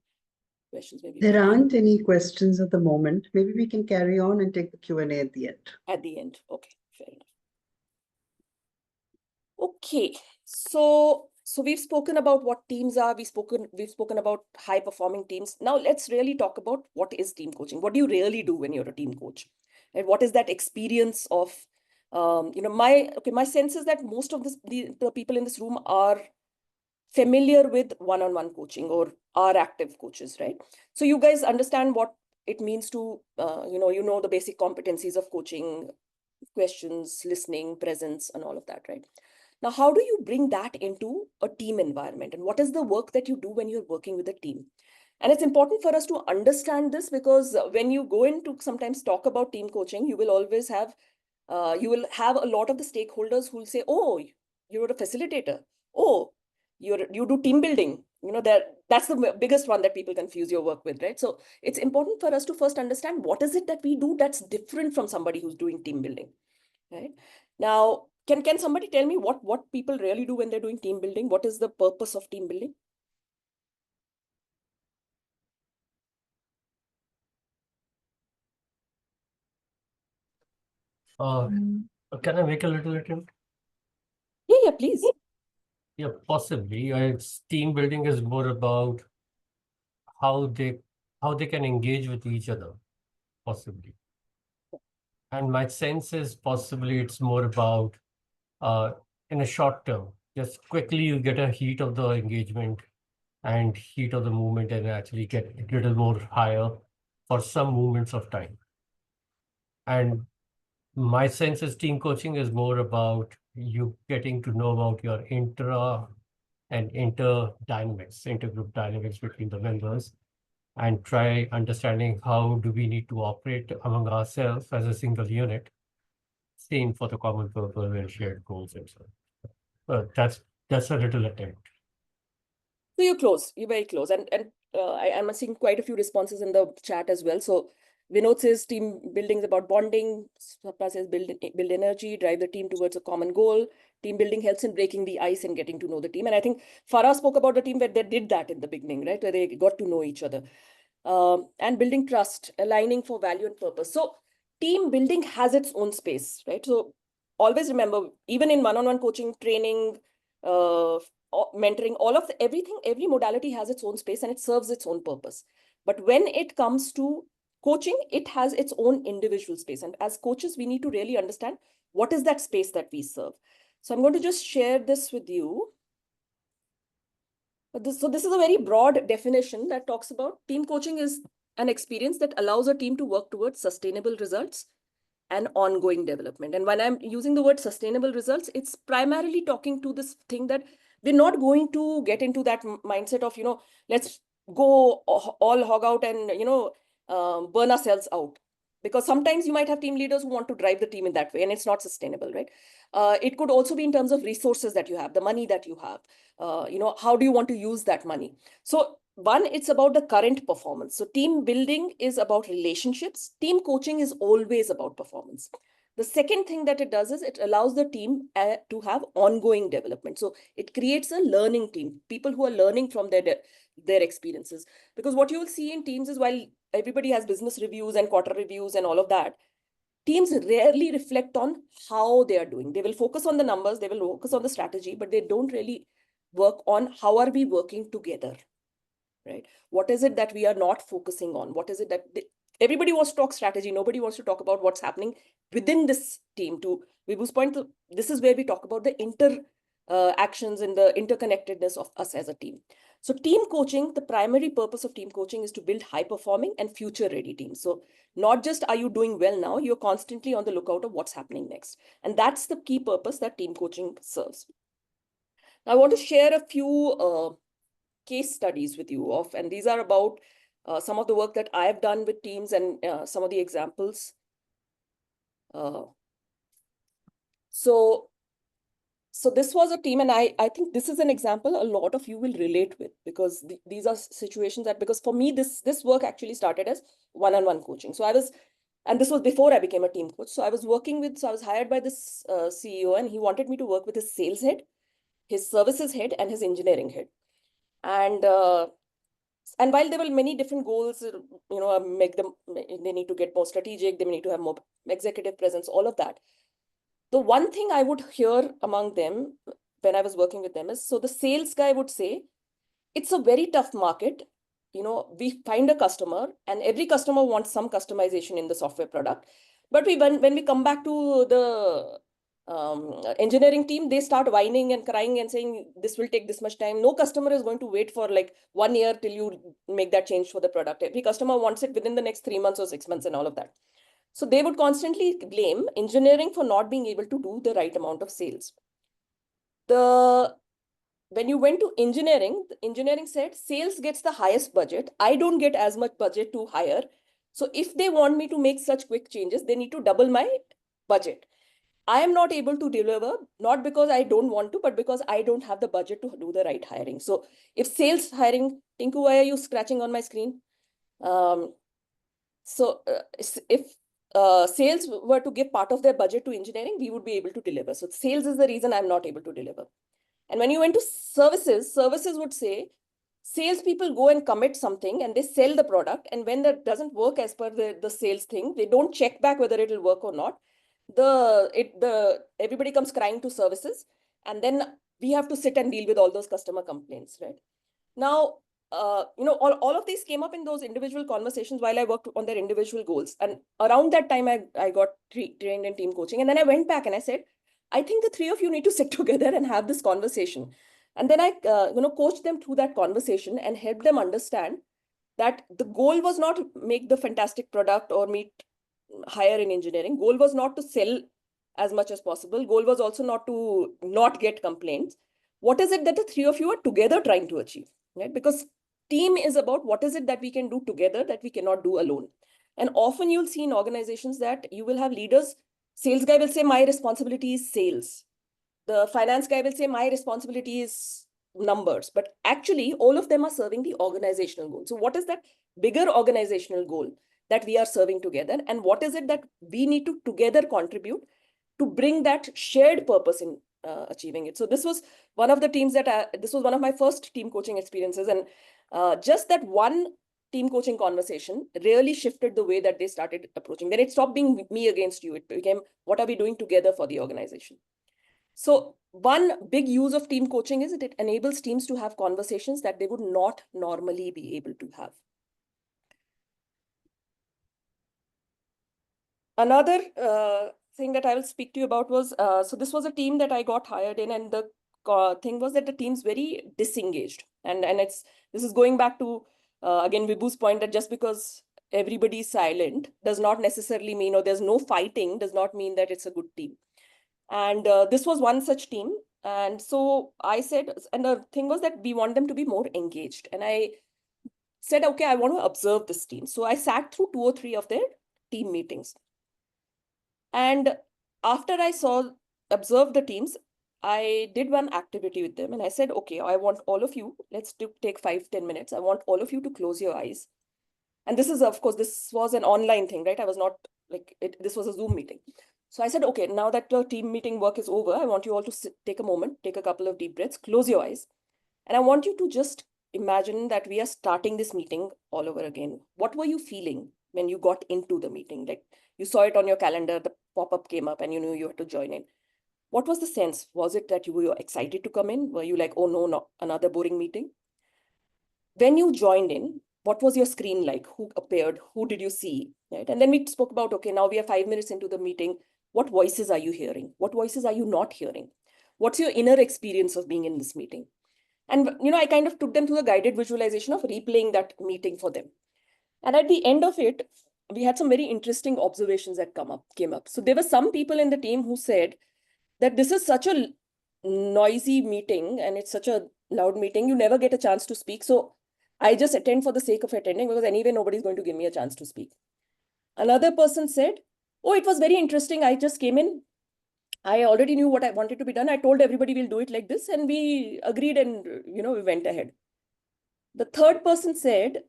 questions? Maybe there aren't any questions at the moment. Maybe we can carry on and take the Q&A at the end. At the end. Okay, fair enough. Okay, so we've spoken about what teams are. We've spoken about high performing teams. Now let's really talk about what is team coaching. What do you really do when you're a team coach? And what is that experience of, my sense is that most of the people in this room are familiar with one-on-one coaching or are active coaches, right? So you guys understand what it means to, the basic competencies of coaching, questions, listening, presence, and all of that, right? Now, how do you bring that into a team environment? And what is the work that you do when you're working with a team? And it's important for us to understand this because when you go into sometimes talk about team coaching, you will always have, you will have a lot of the stakeholders who will say, oh, you're a facilitator. Oh, you do team building. That's the biggest one that people confuse your work with, right? So it's important for us to first understand what is it that we do that's different from somebody who's doing team building, right? Now, can somebody tell me what people really do when they're doing team building? What is the purpose of team building? Can I make a little attempt? Yeah, please. Yeah, possibly. Team building is more about how they can engage with each other, possibly. And my sense is possibly it's more about in a short term, just quickly you get a heat of the engagement and heat of the movement and actually get a little more higher for some moments of time. And my sense is team coaching is more about you getting to know about your intra and inter dynamics, intergroup dynamics between the members, and try understanding how do we need to operate among ourselves as a single unit. Same for the common purpose and shared goals and so on. But that's a little attempt. So you're close. You're very close. And I'm seeing quite a few responses in the chat as well. So Vinod says team building is about bonding. Sapna says build energy, drive the team towards a common goal. Team building helps in breaking the ice and getting to know the team. And I think Farah spoke about the team where they did that in the beginning, right? Where they got to know each other. And building trust, aligning for value and purpose. So team building has its own space, right? So always remember, even in one-on-one coaching, training, mentoring, every modality has its own space and it serves its own purpose. But when it comes to coaching, it has its own individual space. And as coaches, we need to really understand what is that space that we serve. So I'm going to just share this with you. So this is a very broad definition that talks about team coaching is an experience that allows a team to work towards sustainable results and ongoing development. And when I'm using the word sustainable results, it's primarily talking to this thing that we're not going to get into that mindset of, let's go all hog out and, burn ourselves out. Because sometimes you might have team leaders who want to drive the team in that way, and it's not sustainable, right? It could also be in terms of resources that you have, the money that you have. How do you want to use that money? So one, it's about the current performance. So team building is about relationships. Team coaching is always about performance. The second thing that it does is it allows the team to have ongoing development. So it creates a learning team, people who are learning from their experiences. Because what you will see in teams is, while everybody has business reviews and quarter reviews and all of that, teams rarely reflect on how they are doing. They will focus on the numbers, they will focus on the strategy, but they don't really work on how are we working together, right? What is it that we are not focusing on? What is it that everybody wants to talk strategy. Nobody wants to talk about what's happening within this team. To Vibhu's point, this is where we talk about the actions and the interconnectedness of us as a team. So team coaching, the primary purpose of team coaching is to build high-performing and future-ready teams. So not just are you doing well now, you're constantly on the lookout of what's happening next. And that's the key purpose that team coaching serves. Now, I want to share a few case studies with you and these are about some of the work that I have done with teams and some of the examples. So this was a team, and I think this is an example a lot of you will relate with, because these are situations that, because for me, this work actually started as one-on-one coaching. So and this was before I became a team coach. So I was hired by this CEO, and he wanted me to work with his sales head, his services head, and his engineering head. And while there were many different goals, they need to get more strategic, they need to have more executive presence, all of that. The one thing I would hear among them when I was working with them is, so the sales guy would say, it's a very tough market. We find a customer and every customer wants some customization in the software product. But when we come back to the engineering team, they start whining and crying and saying, this will take this much time. No customer is going to wait for like 1 year till you make that change for the product. Every customer wants it within the next 3 months or 6 months and all of that. So they would constantly blame engineering for not being able to do the right amount of sales. When you went to engineering, the engineering said, sales gets the highest budget. I don't get as much budget to hire. So if they want me to make such quick changes, they need to double my budget. I am not able to deliver, not because I don't want to, but because I don't have the budget to do the right hiring. So if sales hiring, Tinku, why are you scratching on my screen? If sales were to give part of their budget to engineering, we would be able to deliver. So sales is the reason I'm not able to deliver. And when you went to services would say, salespeople go and commit something and they sell the product. And when that doesn't work as per the sales thing, they don't check back whether it will work or not. Everybody comes crying to services. And then we have to sit and deal with all those customer complaints, right? Now, all of these came up in those individual conversations while I worked on their individual goals. And around that time, I got trained in team coaching. And then I went back and I said, I think the three of you need to sit together and have this conversation. And then I, coached them through that conversation and helped them understand that the goal was not to make the fantastic product or meet higher in engineering. Goal was not to sell as much as possible. Goal was also not to not get complaints. What is it that the three of you are together trying to achieve, right? Because team is about what is it that we can do together that we cannot do alone. And often you'll see in organizations that you will have leaders. Sales guy will say, my responsibility is sales. The finance guy will say, my responsibility is numbers. But actually, all of them are serving the organizational goal. So what is that bigger organizational goal that we are serving together? And what is it that we need to together contribute to bring that shared purpose in achieving it? So this was one of the teams this was one of my first team coaching experiences. And just that one team coaching conversation really shifted the way that they started approaching. Then it stopped being me against you. It became, what are we doing together for the organization? So one big use of team coaching is it enables teams to have conversations that they would not normally be able to have. Another thing that I will speak to you about was, so this was a team that I got hired in, and the thing was that the team's very disengaged. And this is going back to, again, Vibhu's point that just because everybody is silent does not necessarily mean, or there's no fighting, does not mean that it's a good team. And this was one such team. And so I said, and the thing was that we want them to be more engaged. And I said, okay, I want to observe this team. So I sat through 2 or 3 of their team meetings. And after I observed the teams, I did one activity with them and I said, okay, I want all of you, let's take 5-10 minutes. I want all of you to close your eyes. And this is, of course, this was an online thing, right? I was not like this was a Zoom meeting. So I said, okay, now that the team meeting work is over, I want you all to take a moment, take a couple of deep breaths, close your eyes. And I want you to just imagine that we are starting this meeting all over again. What were you feeling when you got into the meeting? Like you saw it on your calendar, the pop-up came up and you knew you had to join in. What was the sense? Was it that you were excited to come in? Were you like, oh no, not another boring meeting? When you joined in, what was your screen like? Who appeared? Who did you see? Right? And then we spoke about, okay, now we are 5 minutes into the meeting. What voices are you hearing? What voices are you not hearing? What's your inner experience of being in this meeting? And, I kind of took them through a guided visualization of replaying that meeting for them. And at the end of it, we had some very interesting observations that came up. So there were some people in the team who said that this is such a noisy meeting and it's such a loud meeting, you never get a chance to speak. So I just attend for the sake of attending because anyway, nobody's going to give me a chance to speak. Another person said, oh, it was very interesting. I just came in. I already knew what I wanted to be done. I told everybody we'll do it like this and we agreed and, we went ahead. The third person said,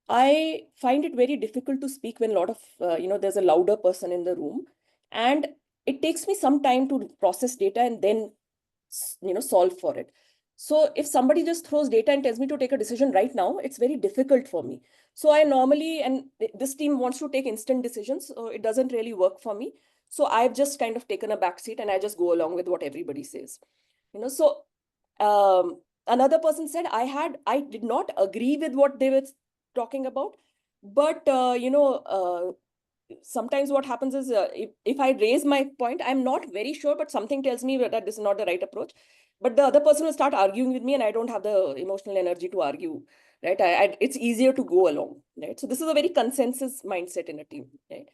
I find it very difficult to speak when a lot of, there's a louder person in the room. And it takes me some time to process data and then, solve for it. So if somebody just throws data and tells me to take a decision right now, it's very difficult for me. So I normally, and this team wants to take instant decisions, so it doesn't really work for me. So I've just kind of taken a back seat and I just go along with what everybody says. So another person said, I did not agree with what they were talking about, but sometimes what happens is if I raise my point, I'm not very sure, but something tells me that this is not the right approach. But the other person will start arguing with me and I don't have the emotional energy to argue, right? It's easier to go along, right? So this is a very consensus mindset in a team, right?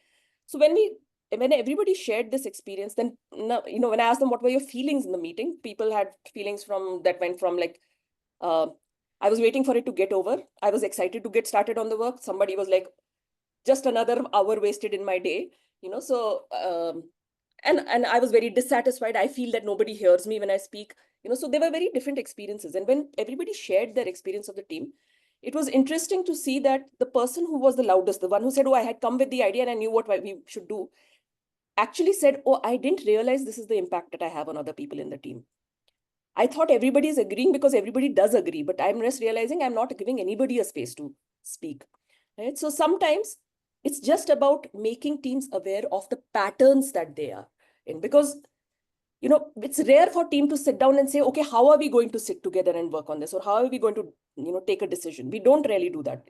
So when everybody shared this experience, then, when I asked them what were your feelings in the meeting, people had feelings that went from like, I was waiting for it to get over. I was excited to get started on the work. Somebody was like, just another hour wasted in my day, so, and I was very dissatisfied. I feel that nobody hears me when I speak, so there were very different experiences. And when everybody shared their experience of the team, it was interesting to see that the person who was the loudest, the one who said, oh, I had come with the idea and I knew what we should do, actually said, oh, I didn't realize this is the impact that I have on other people in the team. I thought everybody is agreeing because everybody does agree, but I'm just realizing I'm not giving anybody a space to speak, right? So sometimes it's just about making teams aware of the patterns that they are in, because it's rare for a team to sit down and say, okay, how are we going to sit together and work on this? Or how are we going to, take a decision? We don't really do that.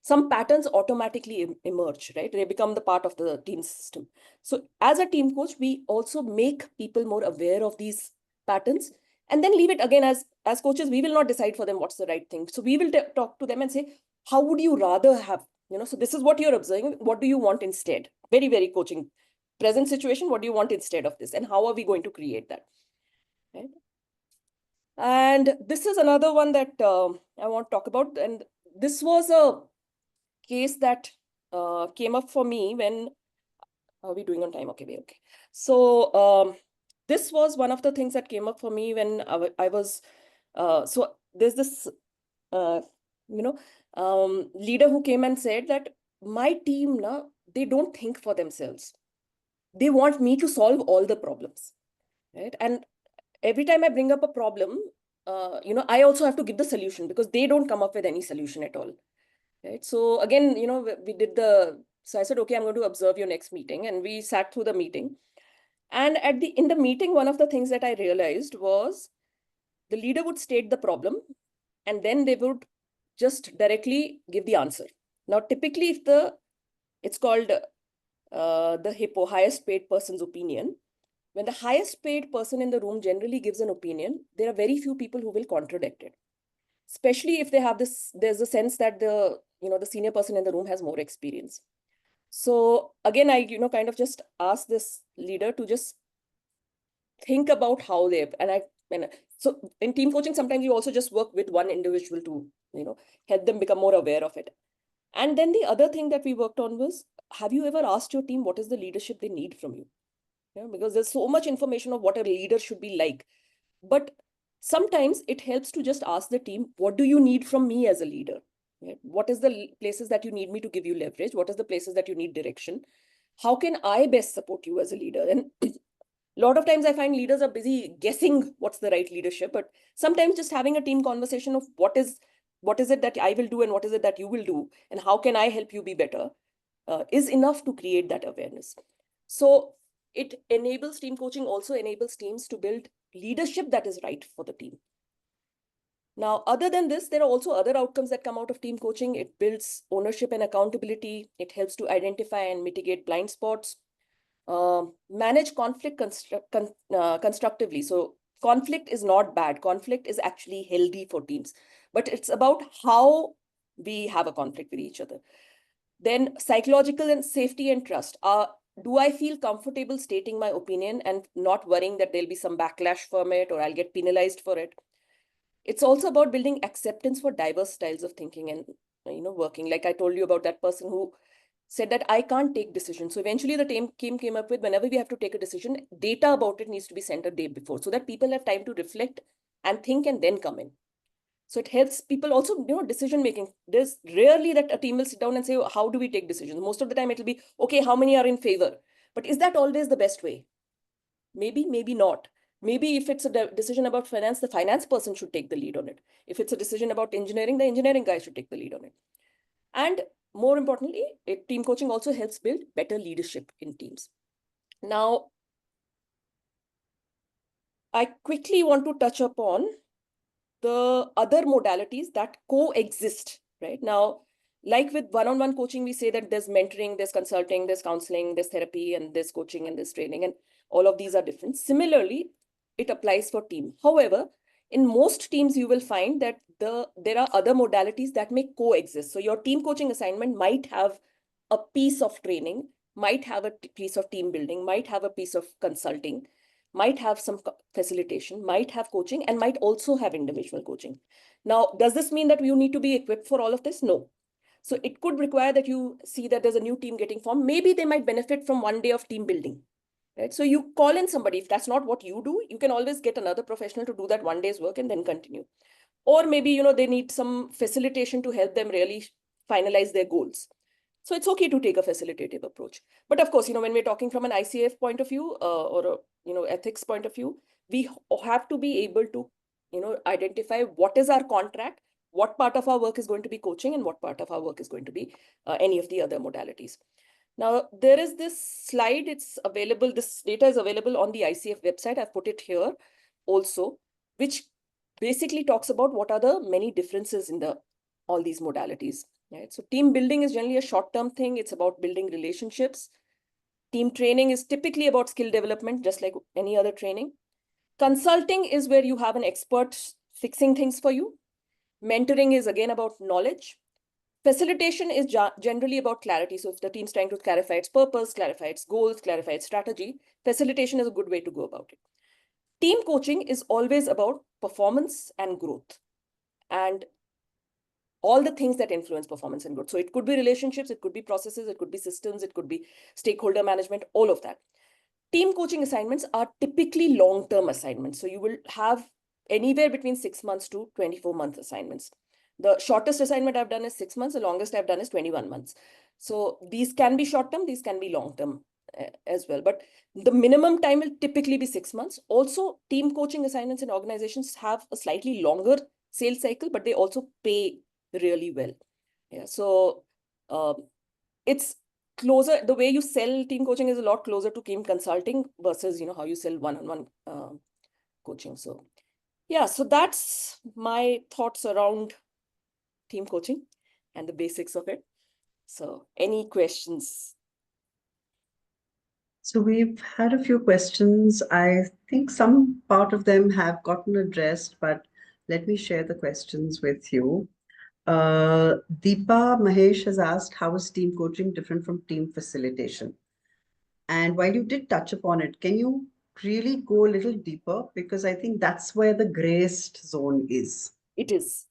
Some patterns automatically emerge, right? They become the part of the team system. So as a team coach, we also make people more aware of these patterns and then leave it again as coaches. We will not decide for them what's the right thing. So we will talk to them and say, how would you rather have, so this is what you're observing. What do you want instead? Very, very coaching. Present situation, what do you want instead of this? And how are we going to create that? Right? And this is another one that I want to talk about. And this was a case that came up for me when, are we doing on time? Okay. So this was one of the things that came up for me when I was, so there's this, leader who came and said that my team, they don't think for themselves. They want me to solve all the problems, right? And every time I bring up a problem, I also have to give the solution because they don't come up with any solution at all, right? So again, so I said, okay, I'm going to observe your next meeting. And we sat through the meeting. And in the meeting, one of the things that I realized was the leader would state the problem and then they would just directly give the answer. Now, typically, it's called the HIPPO, highest paid person's opinion. When the highest paid person in the room generally gives an opinion, there are very few people who will contradict it. Especially if they have there's a sense that the senior person in the room has more experience. So again, I, kind of just asked this leader to just think about how they, so in team coaching, sometimes you also just work with one individual to, help them become more aware of it. And then the other thing that we worked on was, have you ever asked your team what is the leadership they need from you? Because there's so much information of what a leader should be like. But sometimes it helps to just ask the team, what do you need from me as a leader? What is the places that you need me to give you leverage? What is the places that you need direction? How can I best support you as a leader? And a lot of times I find leaders are busy guessing what's the right leadership, but sometimes just having a team conversation of what is it that I will do and what is it that you will do and how can I help you be better is enough to create that awareness. So it enables team coaching, also enables teams to build leadership that is right for the team. Now, other than this, there are also other outcomes that come out of team coaching. It builds ownership and accountability. It helps to identify and mitigate blind spots, manage conflict constructively. So conflict is not bad. Conflict is actually healthy for teams, but it's about how we have a conflict with each other. Then psychological and safety and trust. Do I feel comfortable stating my opinion and not worrying that there'll be some backlash from it or I'll get penalized for it? It's also about building acceptance for diverse styles of thinking and working. Like I told you about that person who said that I can't take decisions. So eventually the team came up with, whenever we have to take a decision, data about it needs to be sent a day before so that people have time to reflect and think and then come in. So it helps people also, decision making. There's rarely that a team will sit down and say, oh, how do we take decisions? Most of the time it'll be, okay, how many are in favor? But is that always the best way? Maybe, maybe not. Maybe if it's a decision about finance, the finance person should take the lead on it. If it's a decision about engineering, the engineering guy should take the lead on it. And more importantly, team coaching also helps build better leadership in teams. Now, I quickly want to touch upon the other modalities that coexist, right? Now, like with one-on-one coaching, we say that there's mentoring, there's consulting, there's counseling, there's therapy, and there's coaching and there's training, and all of these are different. Similarly, it applies for team. However, in most teams, you will find that there are other modalities that may coexist. So your team coaching assignment might have a piece of training, might have a piece of team building, might have a piece of consulting, might have some facilitation, might have coaching, and might also have individual coaching. Now, does this mean that you need to be equipped for all of this? No. So it could require that you see that there's a new team getting formed. Maybe they might benefit from one day of team building, right? So you call in somebody. If that's not what you do, you can always get another professional to do that one day's work and then continue. Or maybe, they need some facilitation to help them really finalize their goals. So it's okay to take a facilitative approach. But of course, when we're talking from an ICF point of view or a, ethics point of view, we have to be able to, identify what is our contract, what part of our work is going to be coaching and what part of our work is going to be any of the other modalities. Now, there is this slide, it's available, this data is available on the ICF website. I've put it here also, which basically talks about what are the many differences in all these modalities. Right? So team building is generally a short-term thing. It's about building relationships. Team training is typically about skill development, just like any other training. Consulting is where you have an expert fixing things for you. Mentoring is again about knowledge. Facilitation is generally about clarity. So if the team's trying to clarify its purpose, clarify its goals, clarify its strategy, facilitation is a good way to go about it. Team coaching is always about performance and growth. And all the things that influence performance and growth. So it could be relationships, it could be processes, it could be systems, it could be stakeholder management, all of that. Team coaching assignments are typically long-term assignments. So you will have anywhere between 6 months to 24-month assignments. The shortest assignment I've done is 6 months. The longest I've done is 21 months. So these can be short-term, these can be long-term as well. But the minimum time will typically be 6 months. Also, team coaching assignments in organizations have a slightly longer sales cycle, but they also pay really well. Yeah. So it's closer, the way you sell team coaching is a lot closer to team consulting versus, how you sell one-on-one coaching. So yeah, so that's my thoughts around team coaching and the basics of it. So any questions? So we've had a few questions. I think some part of them have gotten addressed, but let me share the questions with you. Deepa Mahesh has asked, how is team coaching different from team facilitation? And while you did touch upon it, can you really go a little deeper because I think that's where the grayest zone is. It is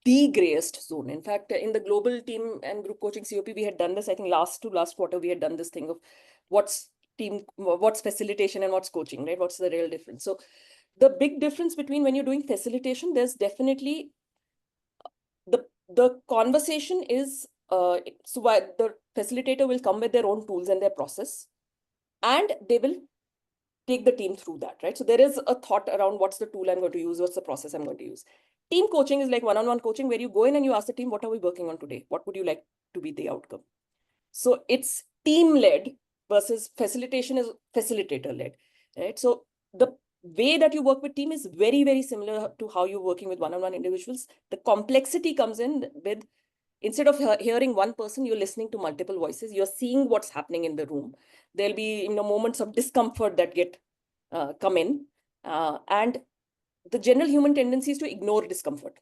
the grayest zone. In fact, in the global team and group coaching COP, we had done this, I think last quarter, we had done this thing of what's facilitation and what's coaching, right? What's the real difference? So the big difference between when you're doing facilitation, there's definitely the conversation is, so why the facilitator will come with their own tools and their process, and they will take the team through that, right? So there is a thought around what's the tool I'm going to use, what's the process I'm going to use. Team coaching is like one-on-one coaching where you go in and you ask the team, what are we working on today? What would you like to be the outcome? So it's team-led versus facilitation is facilitator-led, right? So the way that you work with team is very, very similar to how you're working with one-on-one individuals. The complexity comes in with, instead of hearing one person, you're listening to multiple voices. You're seeing what's happening in the room. There'll be moments of discomfort that get come in, and the general human tendency is to ignore discomfort,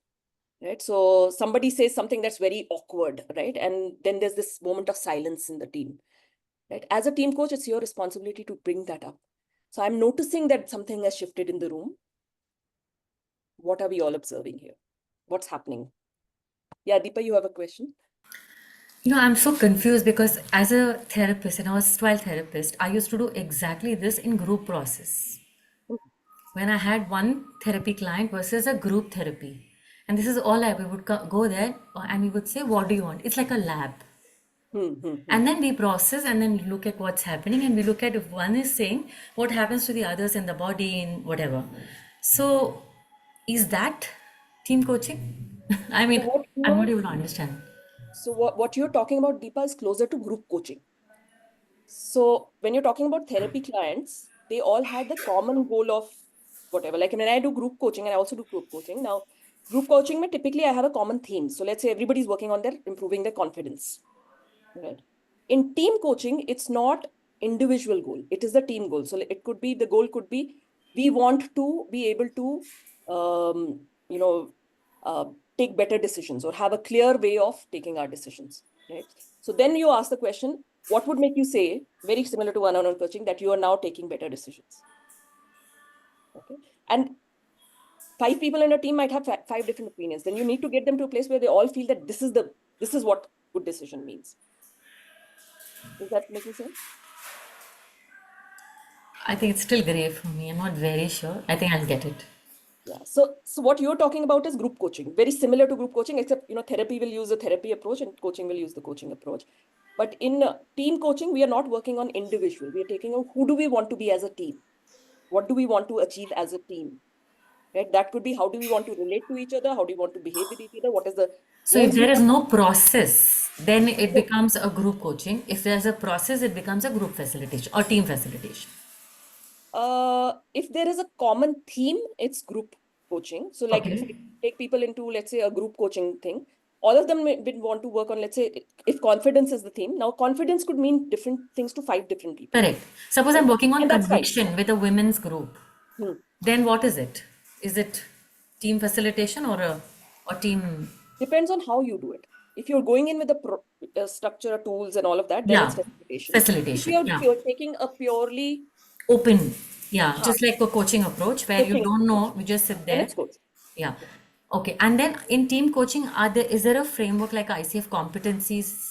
right? So somebody says something that's very awkward, right? And then there's this moment of silence in the team, right? As a team coach, it's your responsibility to bring that up. So I'm noticing that something has shifted in the room. What are we all observing here? What's happening? Yeah, Deepa, you have a question? I'm so confused because as a therapist, and I was a therapist, I used to do exactly this in group process. When I had one therapy client versus a group therapy. And this is all we would go there and we would say, what do you want? It's like a lab. And then we process and then look at what's happening, and we look at if one is saying what happens to the others in the body and whatever. So is that team coaching? I mean, I'm not able to understand. So what you're talking about, Deepa, is closer to group coaching. So when you're talking about therapy clients, they all had the common goal of whatever. Like when I do group coaching, and I also do group coaching. Now, group coaching, typically I have a common theme. So let's say everybody's working on improving their confidence, right? In team coaching, it's not individual goal. It is the team goal. So it could be, the goal could be, we want to be able to, take better decisions or have a clear way of taking our decisions, right? So then you ask the question, what would make you say, very similar to one-on-one coaching, that you are now taking better decisions? Okay. And 5 people in a team might have 5 different opinions. Then you need to get them to a place where they all feel that this is what good decision means. Is that making sense? I think it's still gray for me. I'm not very sure. I think I'll get it. Yeah. So what you're talking about is group coaching, very similar to group coaching, except therapy will use a therapy approach and coaching will use the coaching approach. But in team coaching, we are not working on individual. We are taking on who do we want to be as a team? What do we want to achieve as a team? Right? That could be, how do we want to relate to each other? How do you want to behave with each other? What is the So if there is no process, then it becomes a group coaching. If there's a process, it becomes a group facilitation or team facilitation. If there is a common theme, it's group coaching. So like if I take people into, let's say, a group coaching thing, all of them would want to work on, let's say, if confidence is the theme. Now, confidence could mean different things to 5 different people. Correct. Suppose I'm working on conviction with a women's group. Then what is it? Is it team facilitation or team? Depends on how you do it. If you're going in with a structure, tools, and all of that, then it's facilitation. Facilitation. If you're taking a purely open, just like a coaching approach where you don't know, you just sit there. Yeah. Okay. And then in team coaching, is there a framework like ICF competencies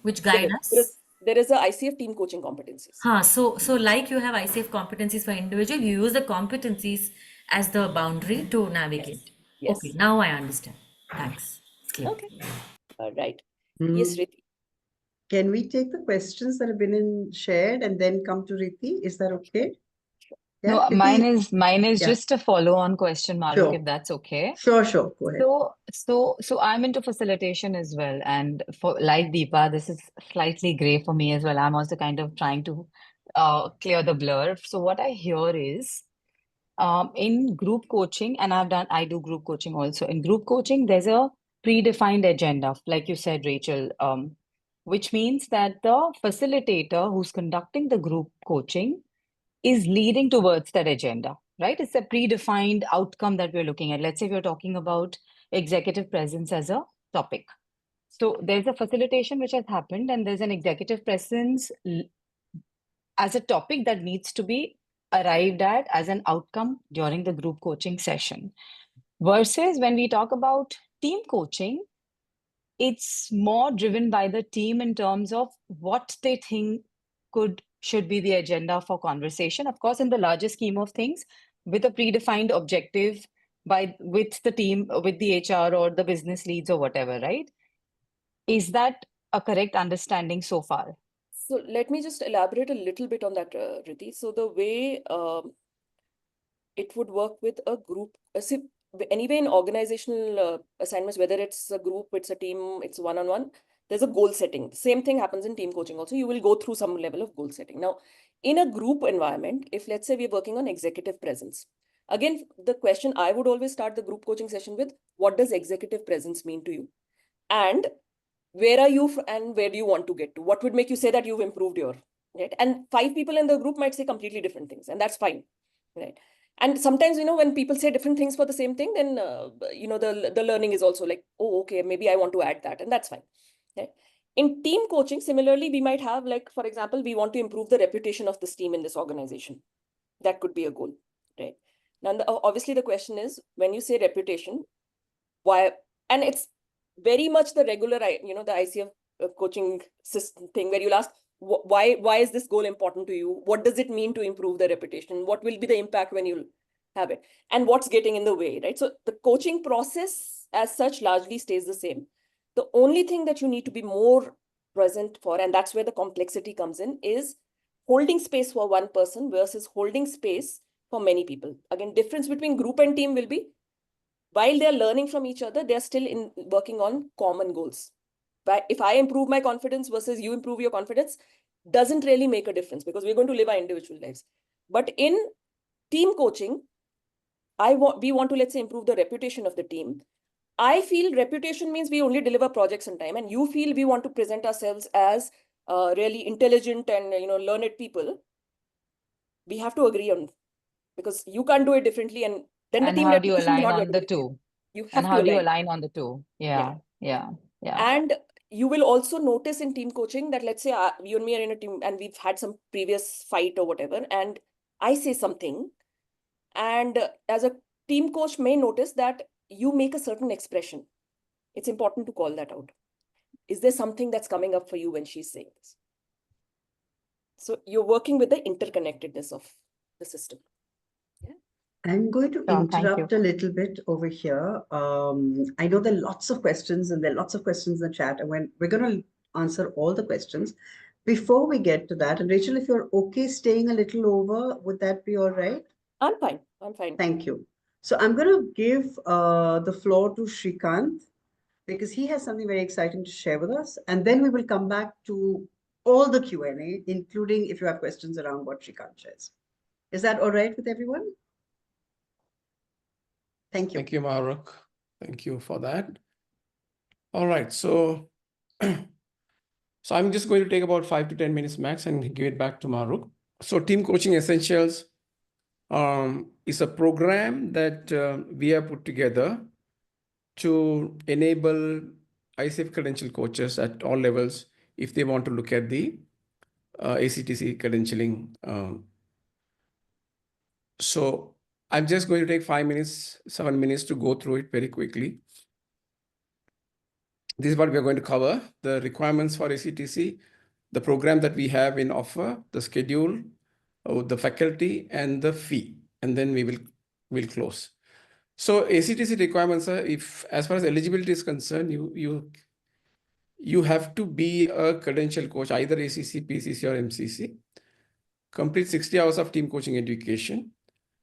which guide us? There is a ICF team coaching competencies. So like you have ICF competencies for individual, you use the competencies as the boundary to navigate. Yes. Okay, now I understand. Thanks. Okay. All right. Yes, Riti. Can we take the questions that have been shared and then come to Riti? Is that okay? Yeah, no, Riti? mine is just a follow-on question, Mahrukh, if that's okay. Sure. Go ahead. So I'm into facilitation as well, and like Deepa, this is slightly gray for me as well. I'm also kind of trying to clear the blur. So what I hear is, in group coaching, and I do group coaching also. In group coaching, there's a predefined agenda, like you said, Rachel, which means that the facilitator who's conducting the group coaching is leading towards that agenda, right? It's a predefined outcome that we're looking at. Let's say we're talking about executive presence as a topic. So there's a facilitation which has happened, and there's an executive presence as a topic that needs to be arrived at as an outcome during the group coaching session. Versus when we talk about team coaching, it's more driven by the team in terms of what they think should be the agenda for conversation. Of course, in the larger scheme of things, with a predefined objective with the team, with the HR or the business leads or whatever, right? Is that a correct understanding so far? So let me just elaborate a little bit on that, Riti. So the way it would work with a group, see, anyway, in organizational assignments, whether it's a group, it's a team, it's one-on-one, there's a goal setting. Same thing happens in team coaching also. You will go through some level of goal setting. Now, in a group environment, if let's say we're working on executive presence, again, the question I would always start the group coaching session with, what does executive presence mean to you? And where are you and where do you want to get to? What would make you say that you've improved your, right? And 5 people in the group might say completely different things, and that's fine, right? And sometimes, when people say different things for the same thing, then, the learning is also like, oh, okay, maybe I want to add that, and that's fine. Okay? In team coaching, similarly, we might have, like, for example, we want to improve the reputation of this team in this organization. That could be a goal, right? Now, obviously, the question is, when you say reputation, why? And it's very much the regular, the ICF coaching system thing where you'll ask, why is this goal important to you? What does it mean to improve the reputation? What will be the impact when you have it? And what's getting in the way, right? So the coaching process as such largely stays the same. The only thing that you need to be more present for, and that's where the complexity comes in, is holding space for one person versus holding space for many people. Again, difference between group and team will be, while they're learning from each other, they're still working on common goals. But if I improve my confidence versus you improve your confidence, doesn't really make a difference because we're going to live our individual lives. But in team coaching, we want to, let's say, improve the reputation of the team. I feel reputation means we only deliver projects on time, and you feel we want to present ourselves as really intelligent and learned people. We have to agree on, because you can't do it differently, and then the team how do you reputation is align not on going the to be two? You have And to how do you align. align on the two? Yeah. And you will also notice in team coaching that, let's say you and me are in a team and we've had some previous fight or whatever, and I say something, and as a team coach may notice that you make a certain expression. It's important to call that out. Is there something that's coming up for you when she's saying this? So you're working with the interconnectedness of the system. I'm going to Thank you. interrupt a little bit over here. I know there are lots of questions and there are lots of questions in the chat, and we're going to answer all the questions. Before we get to that, and Rachel, if you're okay staying a little over, would that be all right? I'm fine. I'm fine. Thank you. So I'm going to give the floor to Shrikant because he has something very exciting to share with us. And then we will come back to all the Q&A, including if you have questions around what Shrikant shares. Is that all right with everyone? Thank you. Thank you, Mahrukh. Thank you for that. All right, so I'm just going to take about 5 to 10 minutes max and give it back to Mahrukh. So Team Coaching Essentials is a program that we have put together to enable ICF credential coaches at all levels if they want to look at the ACTC credentialing. So I'm just going to take 5 minutes, 7 minutes to go through it very quickly. This is what we are going to cover: the requirements for ACTC, the program that we have in offer, the schedule, the faculty, and the fee. And then we'll close. So ACTC requirements are, if as far as eligibility is concerned, you have to be a credential coach, either ACC, PCC, or MCC, complete 60 hours of team coaching education,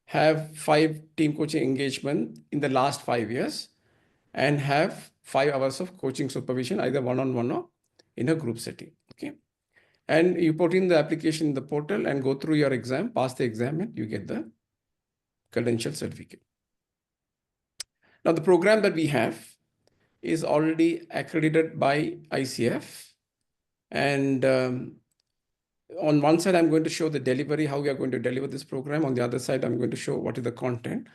have 5 team coaching engagement in the last 5 years, and have 5 hours of coaching supervision, either one-on-one or in a group setting. Okay. And you put in the application in the portal and go through your exam, pass the exam, and you get the credential certificate. Now, the program that we have is already accredited by ICF. And on one side, I'm going to show the delivery, how we are going to deliver this program. On the other side, I'm going to show what is the content.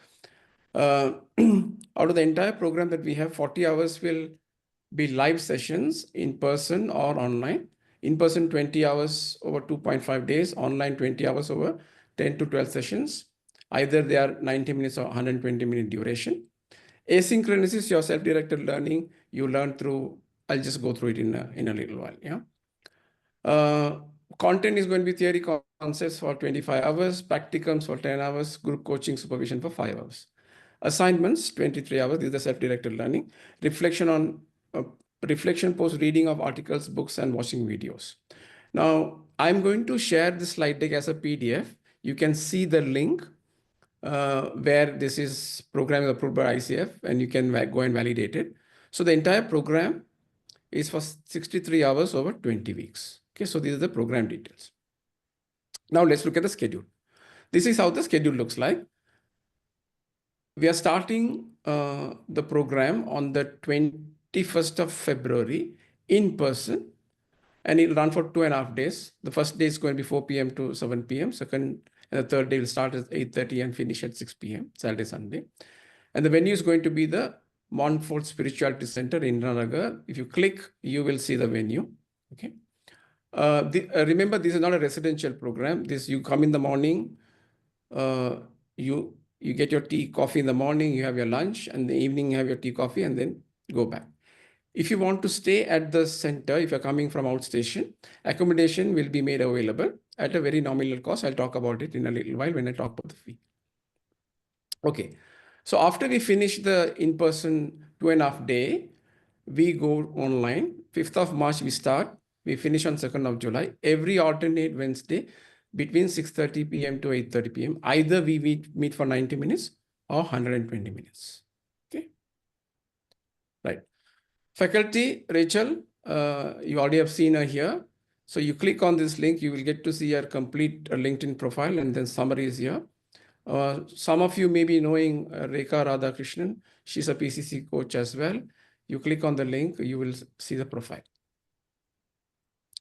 Out of the entire program that we have, 40 hours will be live sessions in person or online. In person, 20 hours over 2.5 days, online 20 hours over 10 to 12 sessions. Either they are 90 minutes or 120-minute duration. Asynchronous is your self-directed learning. You learn through, I'll just go through it in a little while. Yeah. Content is going to be theory concepts for 25 hours, practicums for 10 hours, group coaching supervision for 5 hours. Assignments, 23 hours. This is the self-directed learning. Reflection post reading of articles, books, and watching videos. Now, I'm going to share the slide deck as a PDF. You can see the link where this is program approved by ICF, and you can go and validate it. So the entire program is for 63 hours over 20 weeks. Okay, so these are the program details. Now let's look at the schedule. This is how the schedule looks like. We are starting the program on the 21st of February in person, and it'll run for 2.5 days. The first day is going to be 4 p.m. to 7 p.m. Second and the third day will start at 8:30 and finish at 6 p.m. Saturday, Sunday. And the venue is going to be the Montfort Spirituality Center in Indiranagar. If you click, you will see the venue. Okay. Remember, this is not a residential program. You come in the morning, you get your tea, coffee in the morning, you have your lunch, and in the evening you have your tea, coffee, and then go back. If you want to stay at the center, if you're coming from outstation, accommodation will be made available at a very nominal cost. I'll talk about it in a little while when I talk about the fee. Okay. So after we finish the in-person 2.5 day, we go online. 5th of March, we start. We finish on 2nd of July. Every alternate Wednesday between 6:30 p.m. to 8:30 p.m. Either we meet for 90 minutes or 120 minutes. Okay. Right. Faculty, Rachel, you already have seen her here. So you click on this link, you will get to see her complete LinkedIn profile, and then summary is here. Some of you may be knowing Rekha Radhakrishnan. She's a PCC coach as well. You click on the link, you will see the profile.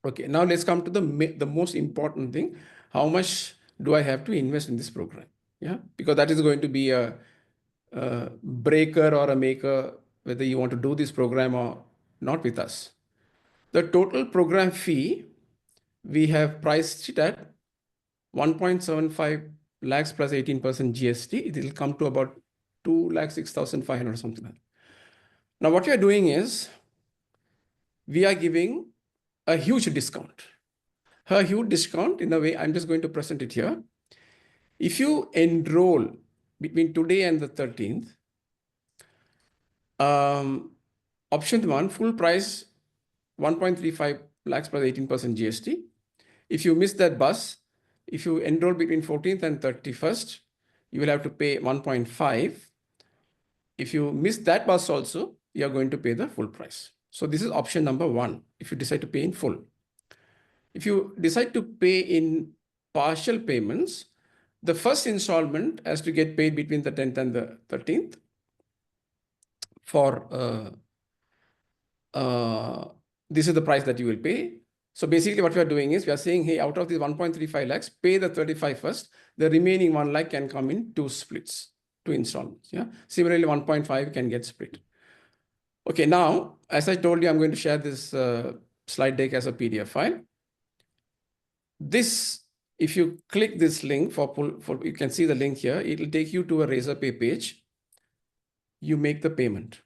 Okay, now let's come to the most important thing. How much do I have to invest in this program? Yeah, because that is going to be a breaker or a maker, whether you want to do this program or not with us. The total program fee, we have priced it at 1.75 lakhs plus 18% GST. It will come to about 2,06,500 something like that. Now what we are doing is, we are giving a huge discount. A huge discount in a way, I'm just going to present it here. If you enroll between today and the 13th, option 1, full price 1.35 lakhs plus 18% GST. If you miss that bus, if you enroll between 14th and 31st, you will have to pay 1.5. If you miss that bus also, you are going to pay the full price. So this is option number 1, if you decide to pay in full. If you decide to pay in partial payments, the first installment has to get paid between the 10th and the 13th for, this is the price that you will pay. So basically what we are doing is, we are saying, hey, out of these 1.35 lakhs, pay the 35 first, the remaining 1 lakh can come in 2 splits, 2 installments. Yeah. Similarly, 1.5 can get split. Okay, now, as I told you, I'm going to share this slide deck as a PDF file. This, if you click this link you can see the link here, it will take you to a Razorpay page. You make the payment.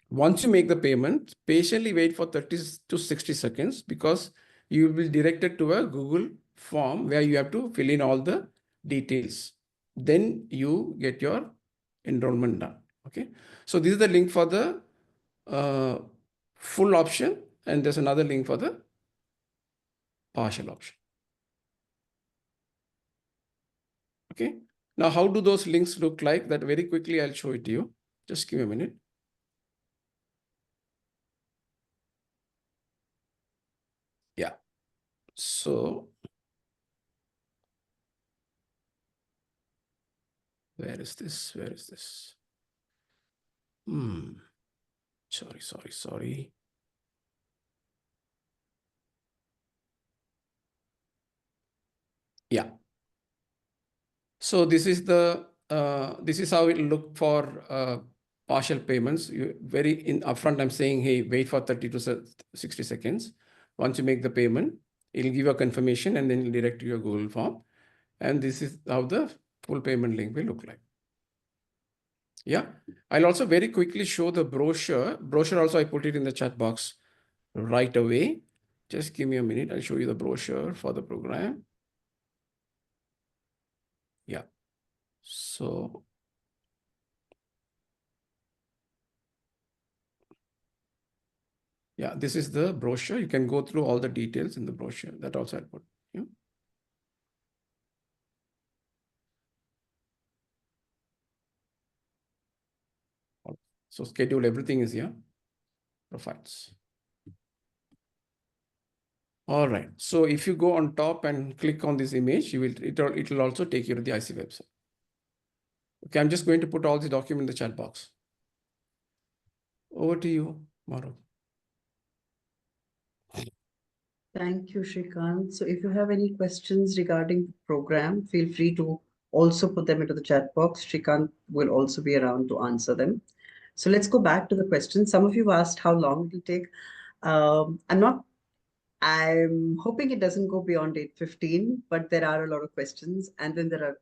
Once you make the payment, patiently wait for 30 to 60 seconds because you will be directed to a Google form where you have to fill in all the details. Then you get your enrollment done. Okay. So this is the link for the full option, and there's another link for the partial option. Okay. Now, how do those links look like? That very quickly I'll show it to you. Just give me a minute. Yeah. So where is this? Where is this? Sorry. Yeah. So this is the this is how it will look for partial payments. Upfront, I'm saying, hey, wait for 30 to 60 seconds. Once you make the payment, it'll give you a confirmation and then it'll direct to your Google form. And this is how the full payment link will look like. Yeah, I'll also very quickly show the brochure. Brochure also, I put it in the chat box right away. Just give me a minute. I'll show you the brochure for the program. Yeah. So yeah, this is the brochure. You can go through all the details in the brochure. That also I put. Yeah. So schedule, everything is here. Profiles. All right. So if you go on top and click on this image, it will also take you to the IC website. Okay, I'm just going to put all the document in the chat box. Over to you, Mahrukh. Thank you, Shrikant. So if you have any questions regarding the program, feel free to also put them into the chat box. Shrikant will also be around to answer them. So let's go back to the questions. Some of you asked how long it will take. I'm hoping it doesn't go beyond 8:15, but there are a lot of questions, and then there are,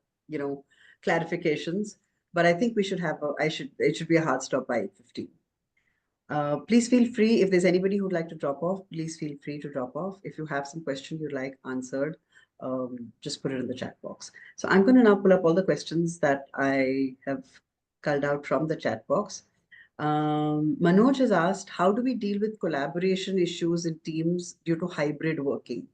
clarifications. But I think we should have it should be a hard stop by 8:15. Please feel free, if there's anybody who'd like to drop off, please feel free to drop off. If you have some question you'd like answered, just put it in the chat box. So I'm going to now pull up all the questions that I have culled out from the chat box. Manoj has asked, how do we deal with collaboration issues in teams due to hybrid working?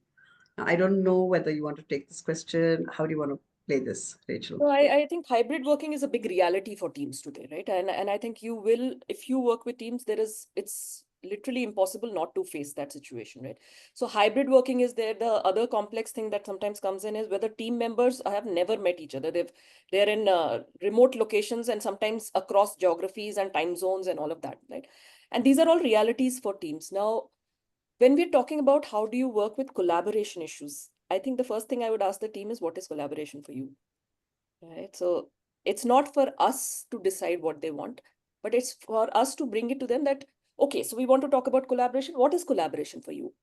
Now, I don't know whether you want to take this question. How do you want to play this, Rachel? No, I think hybrid working is a big reality for teams today, right? And I think you will, if you work with teams, it's literally impossible not to face that situation, right? So hybrid working is there. The other complex thing that sometimes comes in is whether team members have never met each other. They're in remote locations and sometimes across geographies and time zones and all of that, right? And these are all realities for teams. Now, when we're talking about how do you work with collaboration issues, I think the first thing I would ask the team is, what is collaboration for you? Right. So it's not for us to decide what they want, but it's for us to bring it to them that, okay, so we want to talk about collaboration. What is collaboration for you?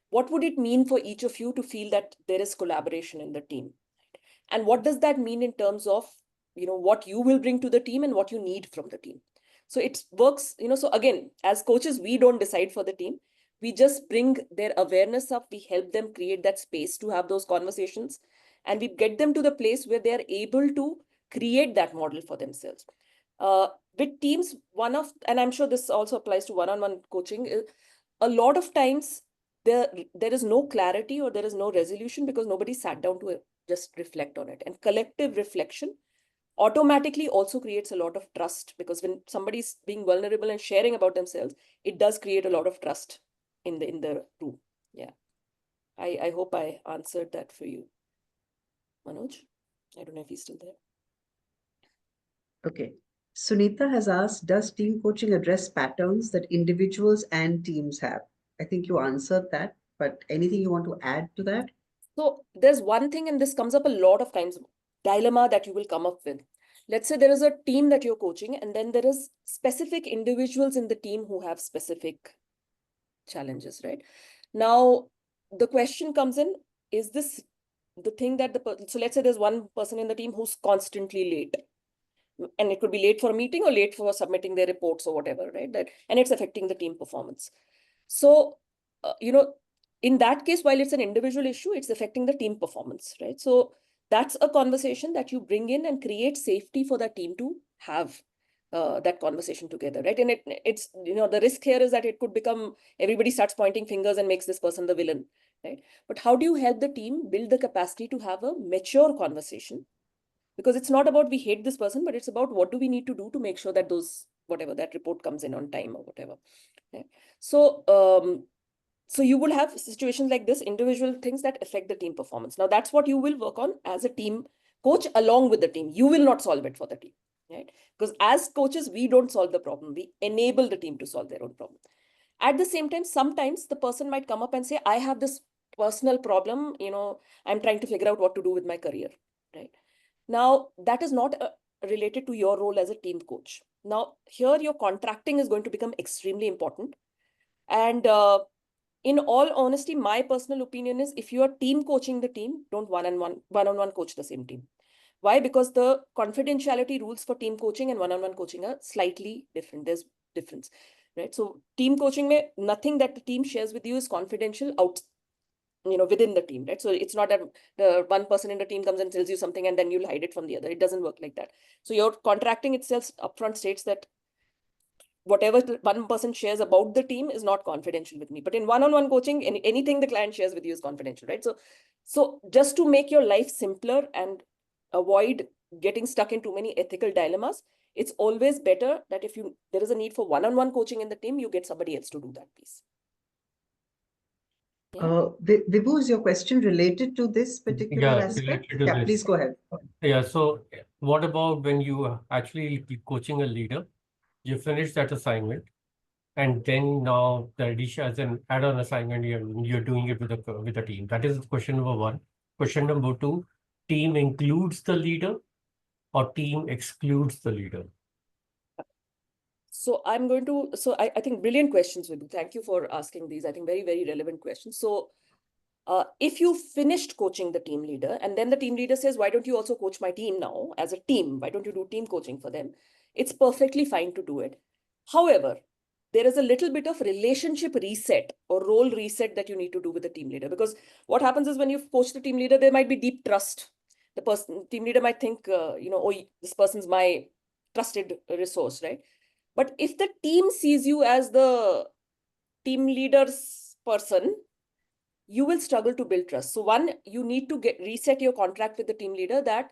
What would it mean for each of you to feel that there is collaboration in the team? And what does that mean in terms of, what you will bring to the team and what you need from the team? So it works, so again, as coaches, we don't decide for the team. We just bring their awareness up. We help them create that space to have those conversations. And we get them to the place where they are able to create that model for themselves. With teams, and I'm sure this also applies to one-on-one coaching, a lot of times there is no clarity or there is no resolution because nobody sat down to just reflect on it. And collective reflection automatically also creates a lot of trust, because when somebody's being vulnerable and sharing about themselves, it does create a lot of trust in the room. Yeah. I hope I answered that for you, Manoj. I don't know if he's still there. Okay. Sunita has asked, does team coaching address patterns that individuals and teams have? I think you answered that, but anything you want to add to that? So there's one thing, and this comes up a lot of times, dilemma that you will come up with. Let's say there is a team that you're coaching, and then there is specific individuals in the team who have specific challenges, right? Now, the question comes in, is this the thing that so let's say there's one person in the team who's constantly late, and it could be late for a meeting or late for submitting their reports or whatever, right? And it's affecting the team performance. So, in that case, while it's an individual issue, it's affecting the team performance, right? So that's a conversation that you bring in and create safety for the team to have that conversation together, right? And it's the risk here is that it could become everybody starts pointing fingers and makes this person the villain, right? But how do you help the team build the capacity to have a mature conversation? Because it's not about we hate this person, but it's about what do we need to do to make sure that whatever that report comes in on time or whatever. Okay? So you will have situations like this, individual things that affect the team performance. Now that's what you will work on as a team coach along with the team. You will not solve it for the team, right? Because as coaches, we don't solve the problem. We enable the team to solve their own problem. At the same time, sometimes the person might come up and say, I have this personal problem, I'm trying to figure out what to do with my career, right? Now, that is not related to your role as a team coach. Now, here your contracting is going to become extremely important. And in all honesty, my personal opinion is if you are team coaching the team, don't one-on-one coach the same team. Why? Because the confidentiality rules for team coaching and one-on-one coaching are slightly different. There's difference, right? So team coaching, nothing that the team shares with you is confidential within the team, right? So it's not that the one person in the team comes and tells you something and then you'll hide it from the other. It doesn't work like that. So your contracting itself upfront states that whatever the one person shares about the team is not confidential with me. But in one-on-one coaching, anything the client shares with you is confidential, right? So just to make your life simpler and avoid getting stuck in too many ethical dilemmas, it's always better that if there is a need for one-on-one coaching in the team, you get somebody else to do that piece. Yeah. Vibhu, is your question related to this particular Yeah, aspect? related to Yeah, this. please go ahead. Yeah, so what about when you are actually coaching a leader, you finish that assignment, and then now the addition as an add-on assignment, you're doing it with a team. That is question number one. Question number two, team includes the leader or team excludes the leader? So I think brilliant questions, Vibhu. Thank you for asking these. I think very, very relevant questions. So if you finished coaching the team leader and then the team leader says, why don't you also coach my team now as a team? Why don't you do team coaching for them? It's perfectly fine to do it. However, there is a little bit of relationship reset or role reset that you need to do with the team leader, because what happens is when you coach the team leader, there might be deep trust. The team leader might think, oh, this person's my trusted resource, right? But if the team sees you as the team leader's person, you will struggle to build trust. So one, you need to reset your contract with the team leader that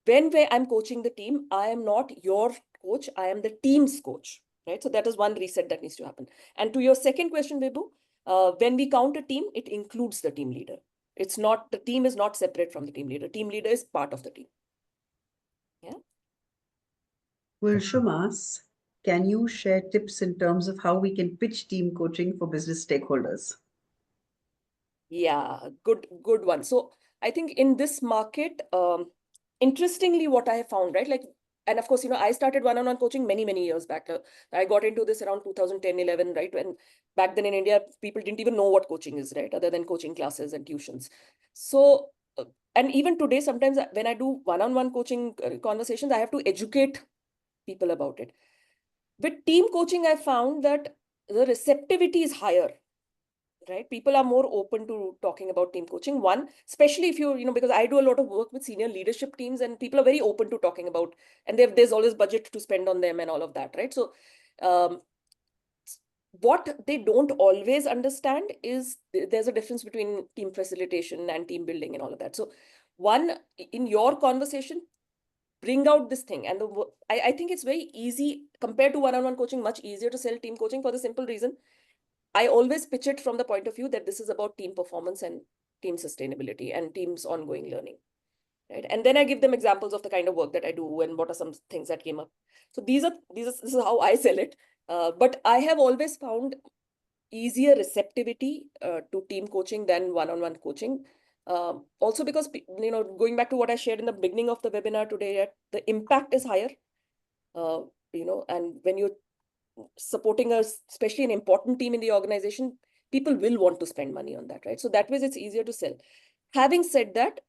when I'm coaching the team, I am not your coach, I am the team's coach, right? So that is one reset that needs to happen. And to your second question, Vibhu, when we count a team, it includes the team leader. It's not, the team is not separate from the team leader. Team leader is part of the team. Yeah. Well, Shumas, can you share tips in terms of how we can pitch team coaching for business stakeholders? Yeah, good one. So I think in this market, interestingly, what I have found, right? Like, and of course, I started one-on-one coaching many, many years back. I got into this around 2010, 11, right? When back then in India, people didn't even know what coaching is, right? Other than coaching classes and tuitions. So, and even today, sometimes when I do one-on-one coaching conversations, I have to educate people about it. With team coaching, I found that the receptivity is higher. Right? People are more open to talking about team coaching. One, especially if because I do a lot of work with senior leadership teams and people are very open to talking about, and there's always budget to spend on them and all of that, right? So what they don't always understand is there's a difference between team facilitation and team building and all of that. So one, in your conversation, bring out this thing. And I think it's very easy compared to one-on-one coaching, much easier to sell team coaching for the simple reason. I always pitch it from the point of view that this is about team performance and team sustainability and team's ongoing learning, right? And then I give them examples of the kind of work that I do and what are some things that came up. So this is how I sell it. But I have always found easier receptivity to team coaching than one-on-one coaching. Also because, going back to what I shared in the beginning of the webinar today, the impact is higher, and when you're supporting us, especially an important team in the organization, people will want to spend money on that, right? So that way it's easier to sell. Having said that,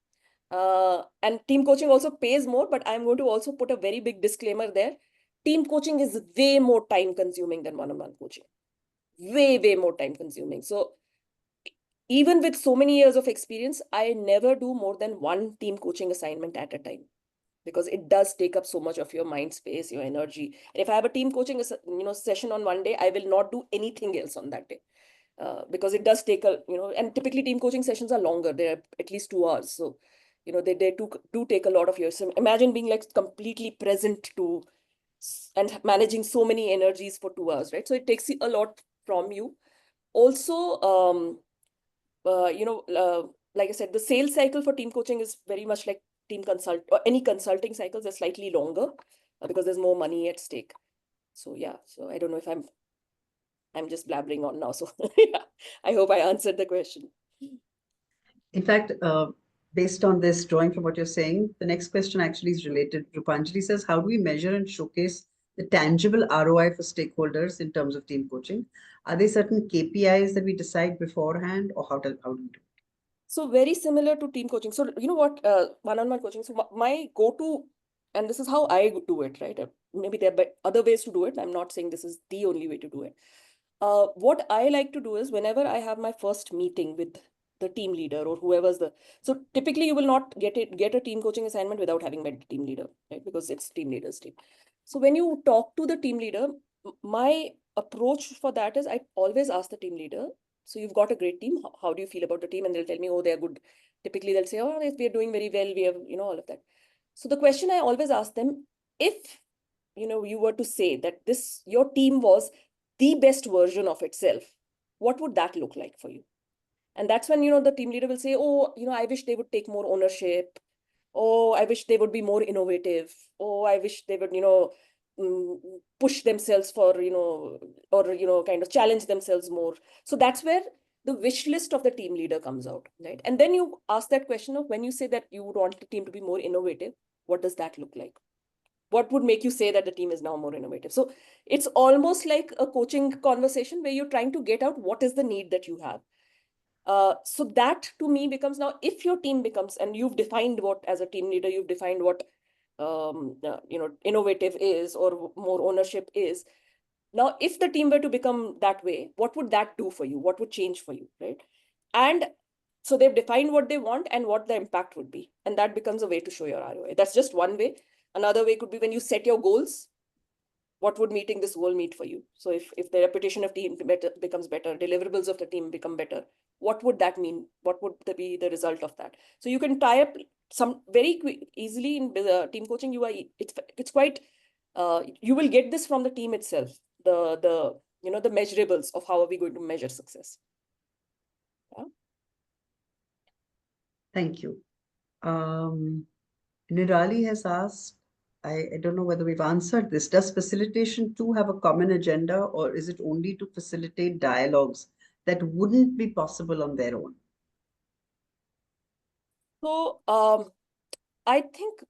and team coaching also pays more, but I'm going to also put a very big disclaimer there. Team coaching is way more time consuming than one-on-one coaching. Way, way more time consuming. So even with so many years of experience, I never do more than one team coaching assignment at a time, because it does take up so much of your mind space, your energy. And if I have a team coaching session on one day, I will not do anything else on that day, because it does take and typically team coaching sessions are longer. They're at least 2 hours. So, they do take a lot of yours. So imagine being like completely present to and managing so many energies for 2 hours, right? So it takes a lot from you. Also, like I said, the sales cycle for team coaching is very much like team consult or any consulting cycles are slightly longer because there's more money at stake. So yeah, so I don't know if I'm just blabbering on now. So yeah, I hope I answered the question. In fact, based on this, drawing from what you're saying, the next question actually is related. Rupanjali says, how do we measure and showcase the tangible ROI for stakeholders in terms of team coaching? Are there certain KPIs that we decide beforehand, or how do we do? So very similar to team coaching. So you know what, one-on-one coaching. So my go-to, and this is how I do it, right? Maybe there are other ways to do it. I'm not saying this is the only way to do it. What I like to do is whenever I have my first meeting with the team leader or whoever's so typically you will not get a team coaching assignment without having met the team leader, right? Because it's team leader's team. So when you talk to the team leader, my approach for that is I always ask the team leader, so you've got a great team. How do you feel about the team? And they'll tell me, oh, they're good. Typically they'll say, oh, we are doing very well. We have, all of that. So the question I always ask them, if, you were to say that your team was the best version of itself, what would that look like for you? And that's when, the team leader will say, oh, I wish they would take more ownership. Oh, I wish they would be more innovative. Oh, I wish they would, push themselves for, or, kind of challenge themselves more. So that's where the wish list of the team leader comes out, right? And then you ask that question of, when you say that you would want the team to be more innovative, what does that look like? What would make you say that the team is now more innovative? So it's almost like a coaching conversation where you're trying to get out what is the need that you have. So that to me becomes, now if your team becomes, and you've defined what, as a team leader, you've defined what innovative is or more ownership is. Now, if the team were to become that way, what would that do for you? What would change for you, right? And so they've defined what they want and what the impact would be. And that becomes a way to show your ROI. That's just one way. Another way could be when you set your goals, what would meeting this goal mean for you? So if the reputation of team becomes better, deliverables of the team become better, what would that mean? What would be the result of that? So you can tie up some very easily in team coaching. It's quite, you will get this from the team itself, the measurables of how are we going to measure success. Yeah. Thank you. Nirali has asked, I don't know whether we've answered this. Does facilitation too have a common agenda, or is it only to facilitate dialogues that wouldn't be possible on their own? So I think,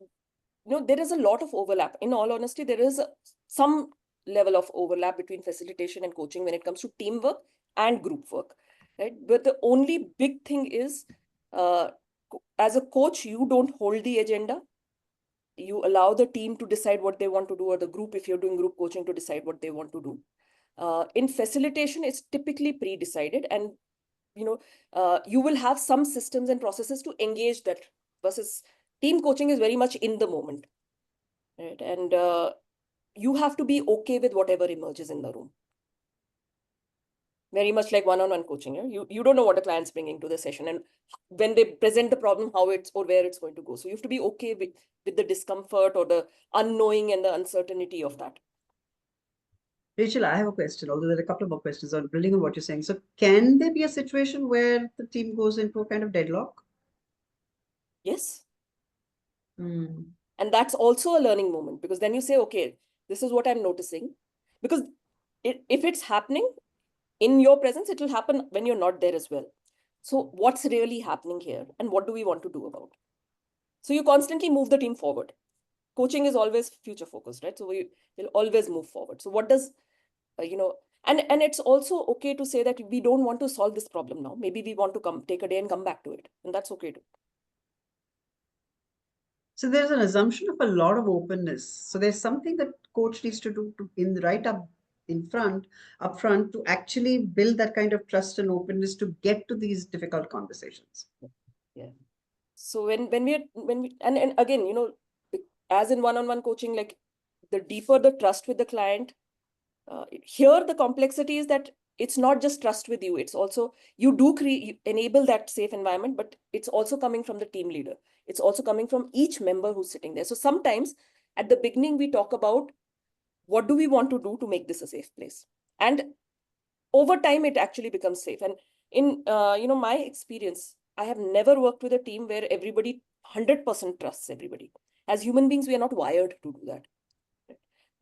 there is a lot of overlap. In all honesty, there is some level of overlap between facilitation and coaching when it comes to teamwork and group work, right? But the only big thing is, as a coach, you don't hold the agenda. You allow the team to decide what they want to do, or the group, if you're doing group coaching, to decide what they want to do. In facilitation, it's typically pre-decided, and you will have some systems and processes to engage that, versus team coaching is very much in the moment, right? And you have to be okay with whatever emerges in the room. Very much like one-on-one coaching. You don't know what a client's bringing to the session, and when they present the problem, how it's or where it's going to go. So you have to be okay with the discomfort or the unknowing and the uncertainty of that. Rachel, I have a question, although there are a couple of more questions on building on what you're saying. So can there be a situation where the team goes into a kind of deadlock? Yes. Mm. And that's also a learning moment, because then you say, okay, this is what I'm noticing. Because if it's happening in your presence, it will happen when you're not there as well. So what's really happening here, and what do we want to do about it? So you constantly move the team forward. Coaching is always future focused, right? So we will always move forward. So what does, and it's also okay to say that we don't want to solve this problem now. Maybe we want to take a day and come back to it. And that's okay too. So there's an assumption of a lot of openness. So there's something that coach needs to do up front to actually build that kind of trust and openness to get to these difficult conversations. Yeah. So when we and again, as in one-on-one coaching, like the deeper the trust with the client, here the complexity is that it's not just trust with you. It's also, you enable that safe environment, but it's also coming from the team leader. It's also coming from each member who's sitting there. So sometimes at the beginning, we talk about what do we want to do to make this a safe place? And over time, it actually becomes safe. And in, my experience, I have never worked with a team where everybody 100% trusts everybody. As human beings, we are not wired to do that.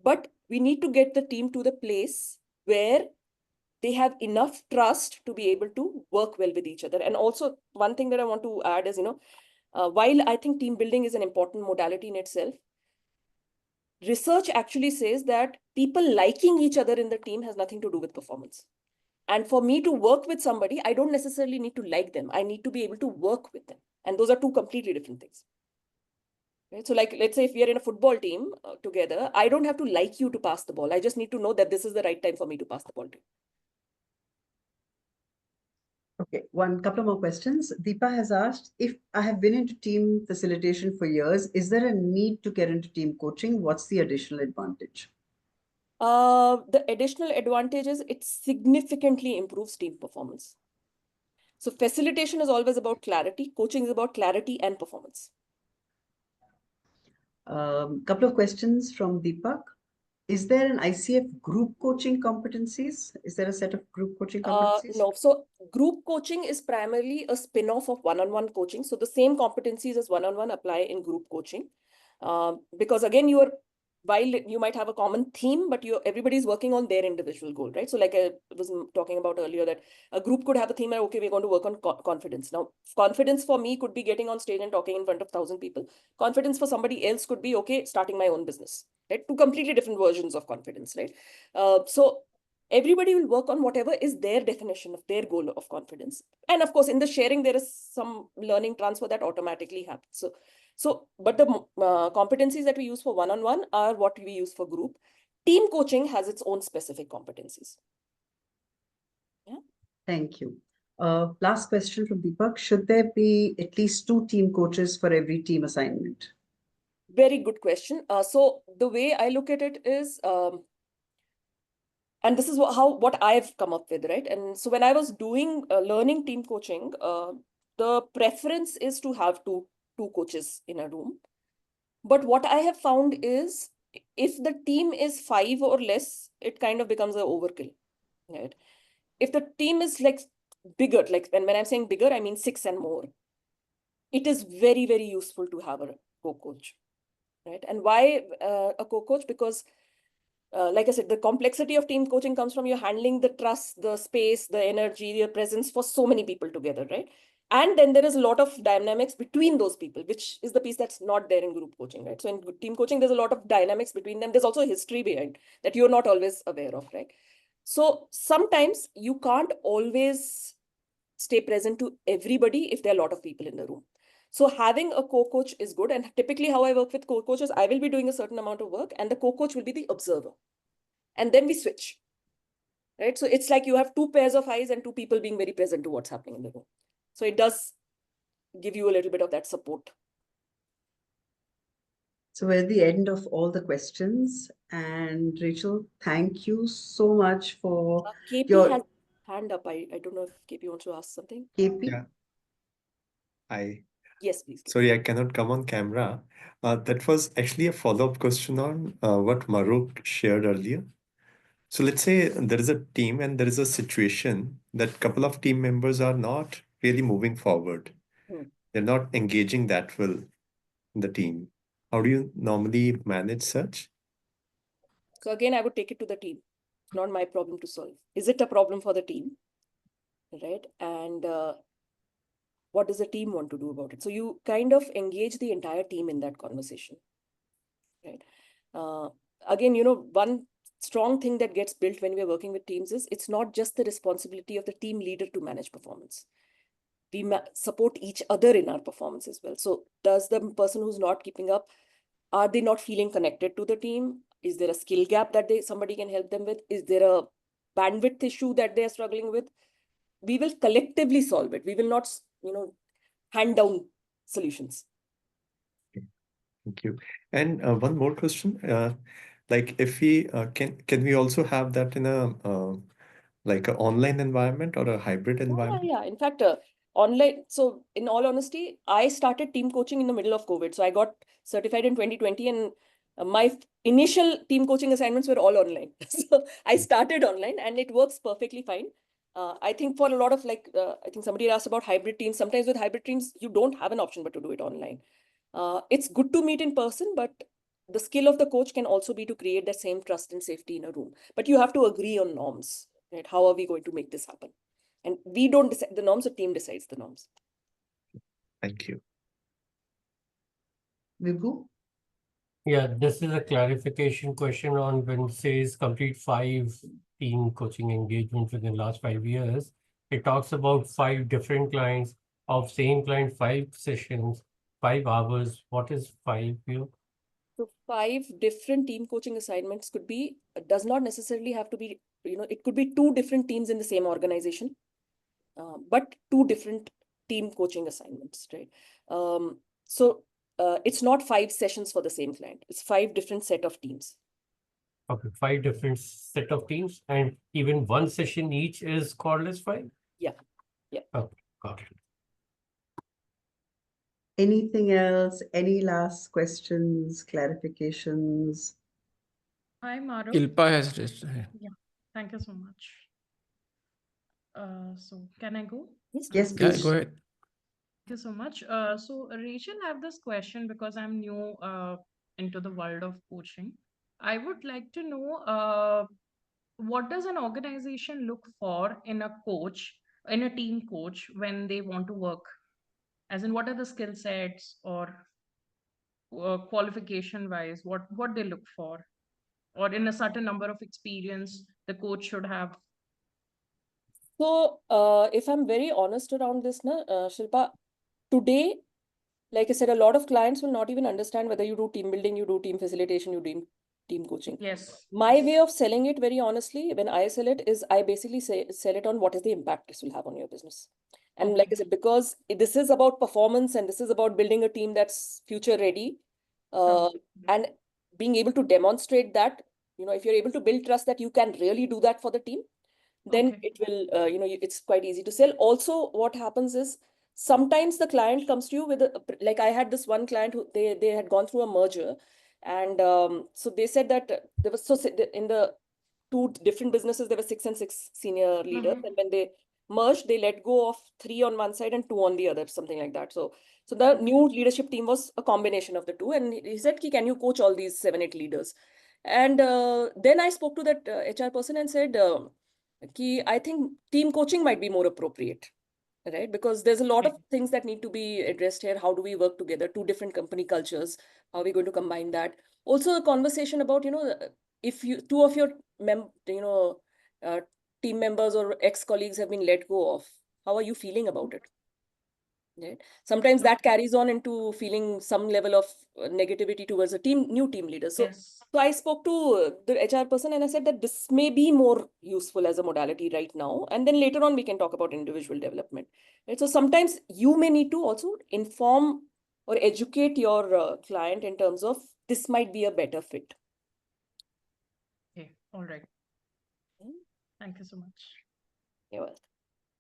But we need to get the team to the place where they have enough trust to be able to work well with each other. And also, one thing that I want to add is, while I think team building is an important modality in itself, research actually says that people liking each other in the team has nothing to do with performance. And for me to work with somebody, I don't necessarily need to like them. I need to be able to work with them. And those are two completely different things. Right? So like, let's say if we are in a football team together, I don't have to like you to pass the ball. I just need to know that this is the right time for me to pass the ball to you. Okay, one couple of more questions. Deepa has asked, if I have been into team facilitation for years, is there a need to get into team coaching? What's the additional advantage? The additional advantage is it significantly improves team performance. So facilitation is always about clarity. Coaching is about clarity and performance. Couple of questions from Deepak. Is there an ICF group coaching competencies? Is there a set of group coaching competencies? No. So group coaching is primarily a spin-off of one-on-one coaching. So the same competencies as one-on-one apply in group coaching. Because again, while you might have a common theme, but everybody's working on their individual goal, right? So like I was talking about earlier, that a group could have a theme and okay, we're going to work on confidence. Now, confidence for me could be getting on stage and talking in front of 1,000 people. Confidence for somebody else could be, okay, starting my own business, right? Two completely different versions of confidence, right? So everybody will work on whatever is their definition of their goal of confidence. And of course, in the sharing, there is some learning transfer that automatically happens. But the competencies that we use for one-on-one are what we use for group. Team coaching has its own specific competencies. Yeah. Thank you. Last question from Deepak. Should there be at least 2 team coaches for every team assignment? Very good question. So the way I look at it is, and this is what I've come up with, right? And so when I was doing learning team coaching, the preference is to have two coaches in a room. But what I have found is, if the team is 5 or less, it kind of becomes an overkill, right? If the team is like bigger, like when I'm saying bigger, I mean 6 and more, it is very, very useful to have a co-coach, right? And why a co-coach? Because like I said, the complexity of team coaching comes from you handling the trust, the space, the energy, the presence for so many people together, right? And then there is a lot of dynamics between those people, which is the piece that's not there in group coaching, right? So in team coaching, there's a lot of dynamics between them. There's also a history behind that you're not always aware of, right? So sometimes you can't always stay present to everybody if there are a lot of people in the room. So having a co-coach is good. And typically how I work with co-coaches, I will be doing a certain amount of work and the co-coach will be the observer. And then we switch, right? So it's like you have 2 pairs of eyes and 2 people being very present to what's happening in the room. So it does give you a little bit of that support. So we're at the end of all the questions. And Rachel, thank you so much for KP has hand up. I don't know if KP wants to ask something. KP? Yeah. Hi. Yes, please. Sorry, I cannot come on camera. That was actually a follow-up question on what Mahrukh shared earlier. So let's say there is a team and there is a situation that couple of team members are not really moving forward. They're not engaging that well in the team. How do you normally manage such? So again, I would take it to the team. It's not my problem to solve. Is it a problem for the team? Right? And what does the team want to do about it? So you kind of engage the entire team in that conversation. Right? Again, one strong thing that gets built when we're working with teams is it's not just the responsibility of the team leader to manage performance. We support each other in our performance as well. So does the person who's not keeping up, are they not feeling connected to the team? Is there a skill gap that somebody can help them with? Is there a bandwidth issue that they're struggling with? We will collectively solve it. We will not, hand down solutions. Thank you. And one more question. Like if we can we also have that in a like an online environment or a hybrid environment? Yeah. In fact, online. So in all honesty, I started team coaching in the middle of COVID. So I got certified in 2020 and my initial team coaching assignments were all online. So I started online and it works perfectly fine. I think for a lot of I think somebody asked about hybrid teams. Sometimes with hybrid teams, you don't have an option but to do it online. It's good to meet in person, but the skill of the coach can also be to create that same trust and safety in a room. But you have to agree on norms, right? How are we going to make this happen? And we don't decide the norms, the team decides the norms. Thank you. Vibhu? Yeah, this is a clarification question on when it says complete 5 team coaching engagements within the last 5 years. It talks about 5 different clients of same client, 5 sessions, 5 hours. What is 5 here? So 5 different team coaching assignments could be, does not necessarily have to be, it could be 2 different teams in the same organization, but 2 different team coaching assignments, right? So it's not 5 sessions for the same client. It's 5 different set of teams. Okay, 5 different set of teams, and even one session each is called as 5? Yeah. Okay, got it. Anything else? Any last questions, clarifications? Hi, Mahrukh. Ilpa has raised her hand. Yeah, thank you so much. So can I go? Yes, Yes, Yeah, please. go ahead. Thank you so much. So Rachel, I have this question because I'm new into the world of coaching. I would like to know what does an organization look for in a coach, in a team coach when they want to work? As in, what are the skill sets or qualification wise, what they look for? Or in a certain number of experience the coach should have? So if I'm very honest around this, Shilpa, today, like I said, a lot of clients will not even understand whether you do team building, you do team facilitation, you do team coaching. Yes. My way of selling it very honestly, when I sell it, is I basically sell it on what is the impact this will have on your business. And like I said, because this is about performance and this is about building a team that's future ready, and being able to demonstrate that, if you're able to build trust that you can really do that for the team, then it will, it's quite easy to sell. Also, what happens is sometimes the client comes to you with like I had this one client who they had gone through a merger, and so they said that there was in the 2 different businesses there were 6 and 6 senior leaders, and when they merged, they let go of 3 on one side and 2 on the other, something like that. So the new leadership team was a combination of the 2, and he said, can you coach all these 7-8 leaders? And then I spoke to that HR person and said, I think team coaching might be more appropriate, right? Because there's a lot of things that need to be addressed here. How do we work together? 2 different company cultures. How are we going to combine that? Also, a conversation about, if 2 of your team members or ex-colleagues have been let go of, how are you feeling about it? Right? Sometimes that carries on into feeling some level of negativity towards a new team leader. So I spoke to the HR person and I said that this may be more useful as a modality right now. And then later on, we can talk about individual development. Right? So sometimes you may need to also inform or educate your client in terms of this might be a better fit. Okay, all right. Thank you so much. You're welcome.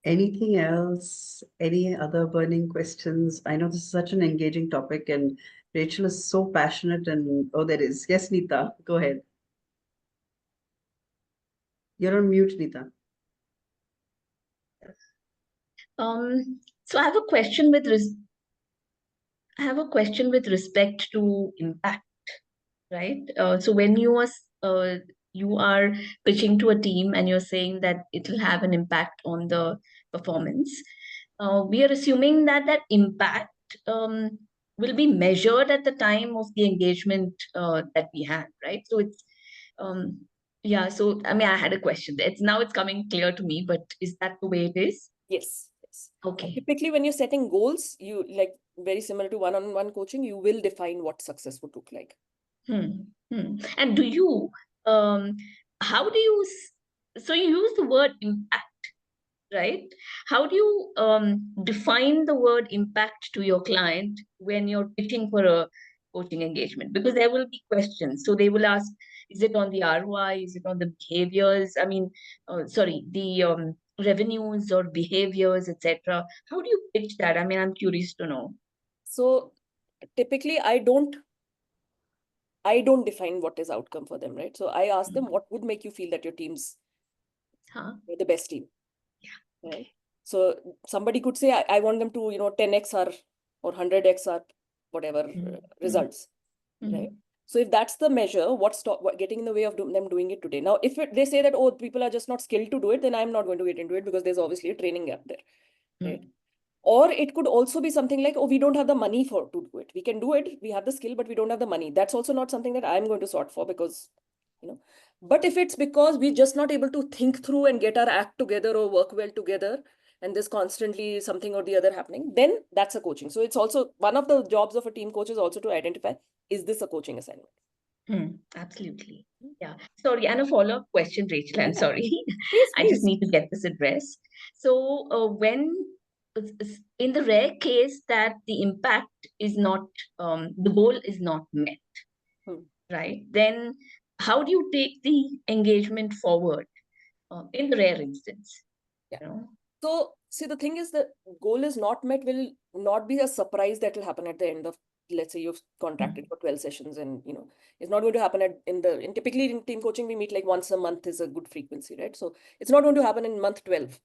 Anything else? Any other burning questions? I know this is such an engaging topic and Rachel is so passionate and there is. Yes, Neeta, go ahead. You're on mute, Neeta. So I have a question with respect to impact, right? So when you are pitching to a team and you're saying that it will have an impact on the performance, we are assuming that impact will be measured at the time of the engagement that we had, right? So it's yeah. So I mean, I had a question. It's coming clear to me, but is that the way it is? Yes. Okay. Typically, when you're setting goals, you very similar to one-on-one coaching, you will define what success would look like. And do you, how do you, so you use the word impact, right? How do you define the word impact to your client when you're pitching for a coaching engagement? Because there will be questions. So they will ask, is it on the ROI? Is it on the behaviors? I mean, the revenues or behaviors, etc. How do you pitch that? I mean, I'm curious to know. So typically, I don't define what is outcome for them, right? So I ask them, what would make you feel that your team's the best team? Yeah. Right. So somebody could say, I want them to, 10x or 100x or whatever results, right? So if that's the measure, what's getting in the way of them doing it today? Now, if they say that, people are just not skilled to do it, then I'm not going to get into it because there's obviously a training gap there, right? Or it could also be something like, oh, we don't have the money to do it. We can do it, we have the skill, but we don't have the money. That's also not something that I'm going to sort for, because, but if it's because we're just not able to think through and get our act together or work well together, and there's constantly something or the other happening, then that's a coaching. So it's also one of the jobs of a team coach is also to identify, is this a coaching assignment? Absolutely. Yeah. Sorry, and a follow-up question, Rachel. I'm sorry. Please, I just need to get this addressed. So when in the rare case that the impact is not, the goal is not met, right? Then how do you take the engagement forward in the rare instance? So see, the thing is, the goal is not met will not be a surprise that will happen at the end of, let's say you've contracted for 12 sessions, and it's not going to happen typically in team coaching, we meet like once a month is a good frequency, right? So it's not going to happen in month 12,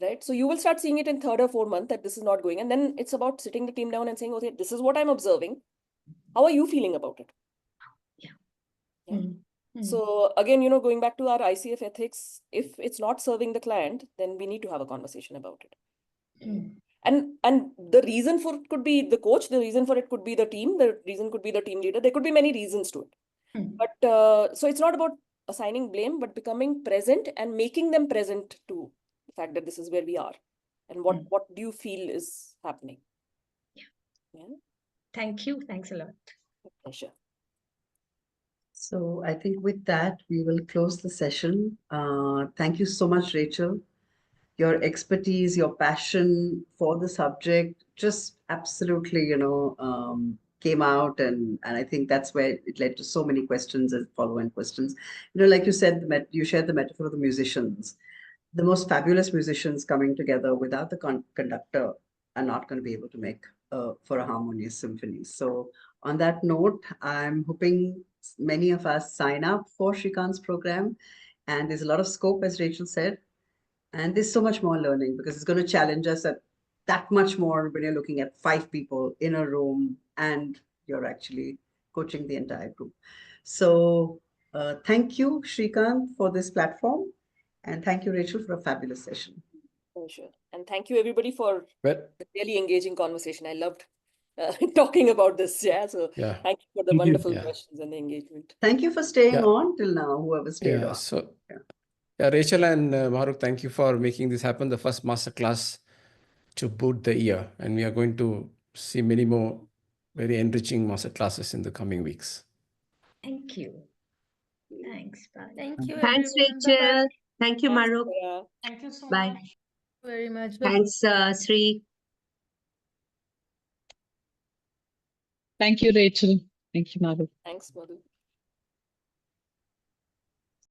right? So you will start seeing it in 3rd or 4th month that this is not going. And then it's about sitting the team down and saying, okay, this is what I'm observing. How are you feeling about it? Yeah. So again, going back to our ICF ethics, if it's not serving the client, then we need to have a conversation about it. And the reason for it could be the coach, the reason for it could be the team, the reason could be the team leader. There could be many reasons to it. But so it's not about assigning blame, but becoming present and making them present to the fact that this is where we are, and what do you feel is happening. Yeah. Thank you. Thanks a lot. Pleasure. So I think with that, we will close the session. Thank you so much, Rachel. Your expertise, your passion for the subject just absolutely, came out. And I think that's where it led to so many questions and follow-on questions. Like you said, you shared the metaphor of the musicians. The most fabulous musicians coming together without the conductor are not going to be able to make for a harmonious symphony. So on that note, I'm hoping many of us sign up for Shrikant's program. And there's a lot of scope, as Rachel said. And there's so much more learning, because it's going to challenge us at that much more when you're looking at 5 people in a room and you're actually coaching the entire group. So thank you, Shrikant, for this platform. And thank you, Rachel, for a fabulous session. Sure. And thank you, everybody, for the really engaging conversation. I loved talking about this. Yeah. So thank you for the wonderful questions and the engagement. Thank you for staying on till now, whoever stayed on. So, Rachel and Mahrukh, thank you for making this happen. The first masterclass to boot the year. And we are going to see many more very enriching masterclasses in the coming weeks. Thank you. Thanks. Bye. Thank you, Thanks, everyone. Rachel. Bye-bye. Thank you, Mahrukh. Thank you so Bye. much. Very much. Thanks, Sri. Thank you, Rachel. Thank you, Mahrukh. Thanks, Madhu.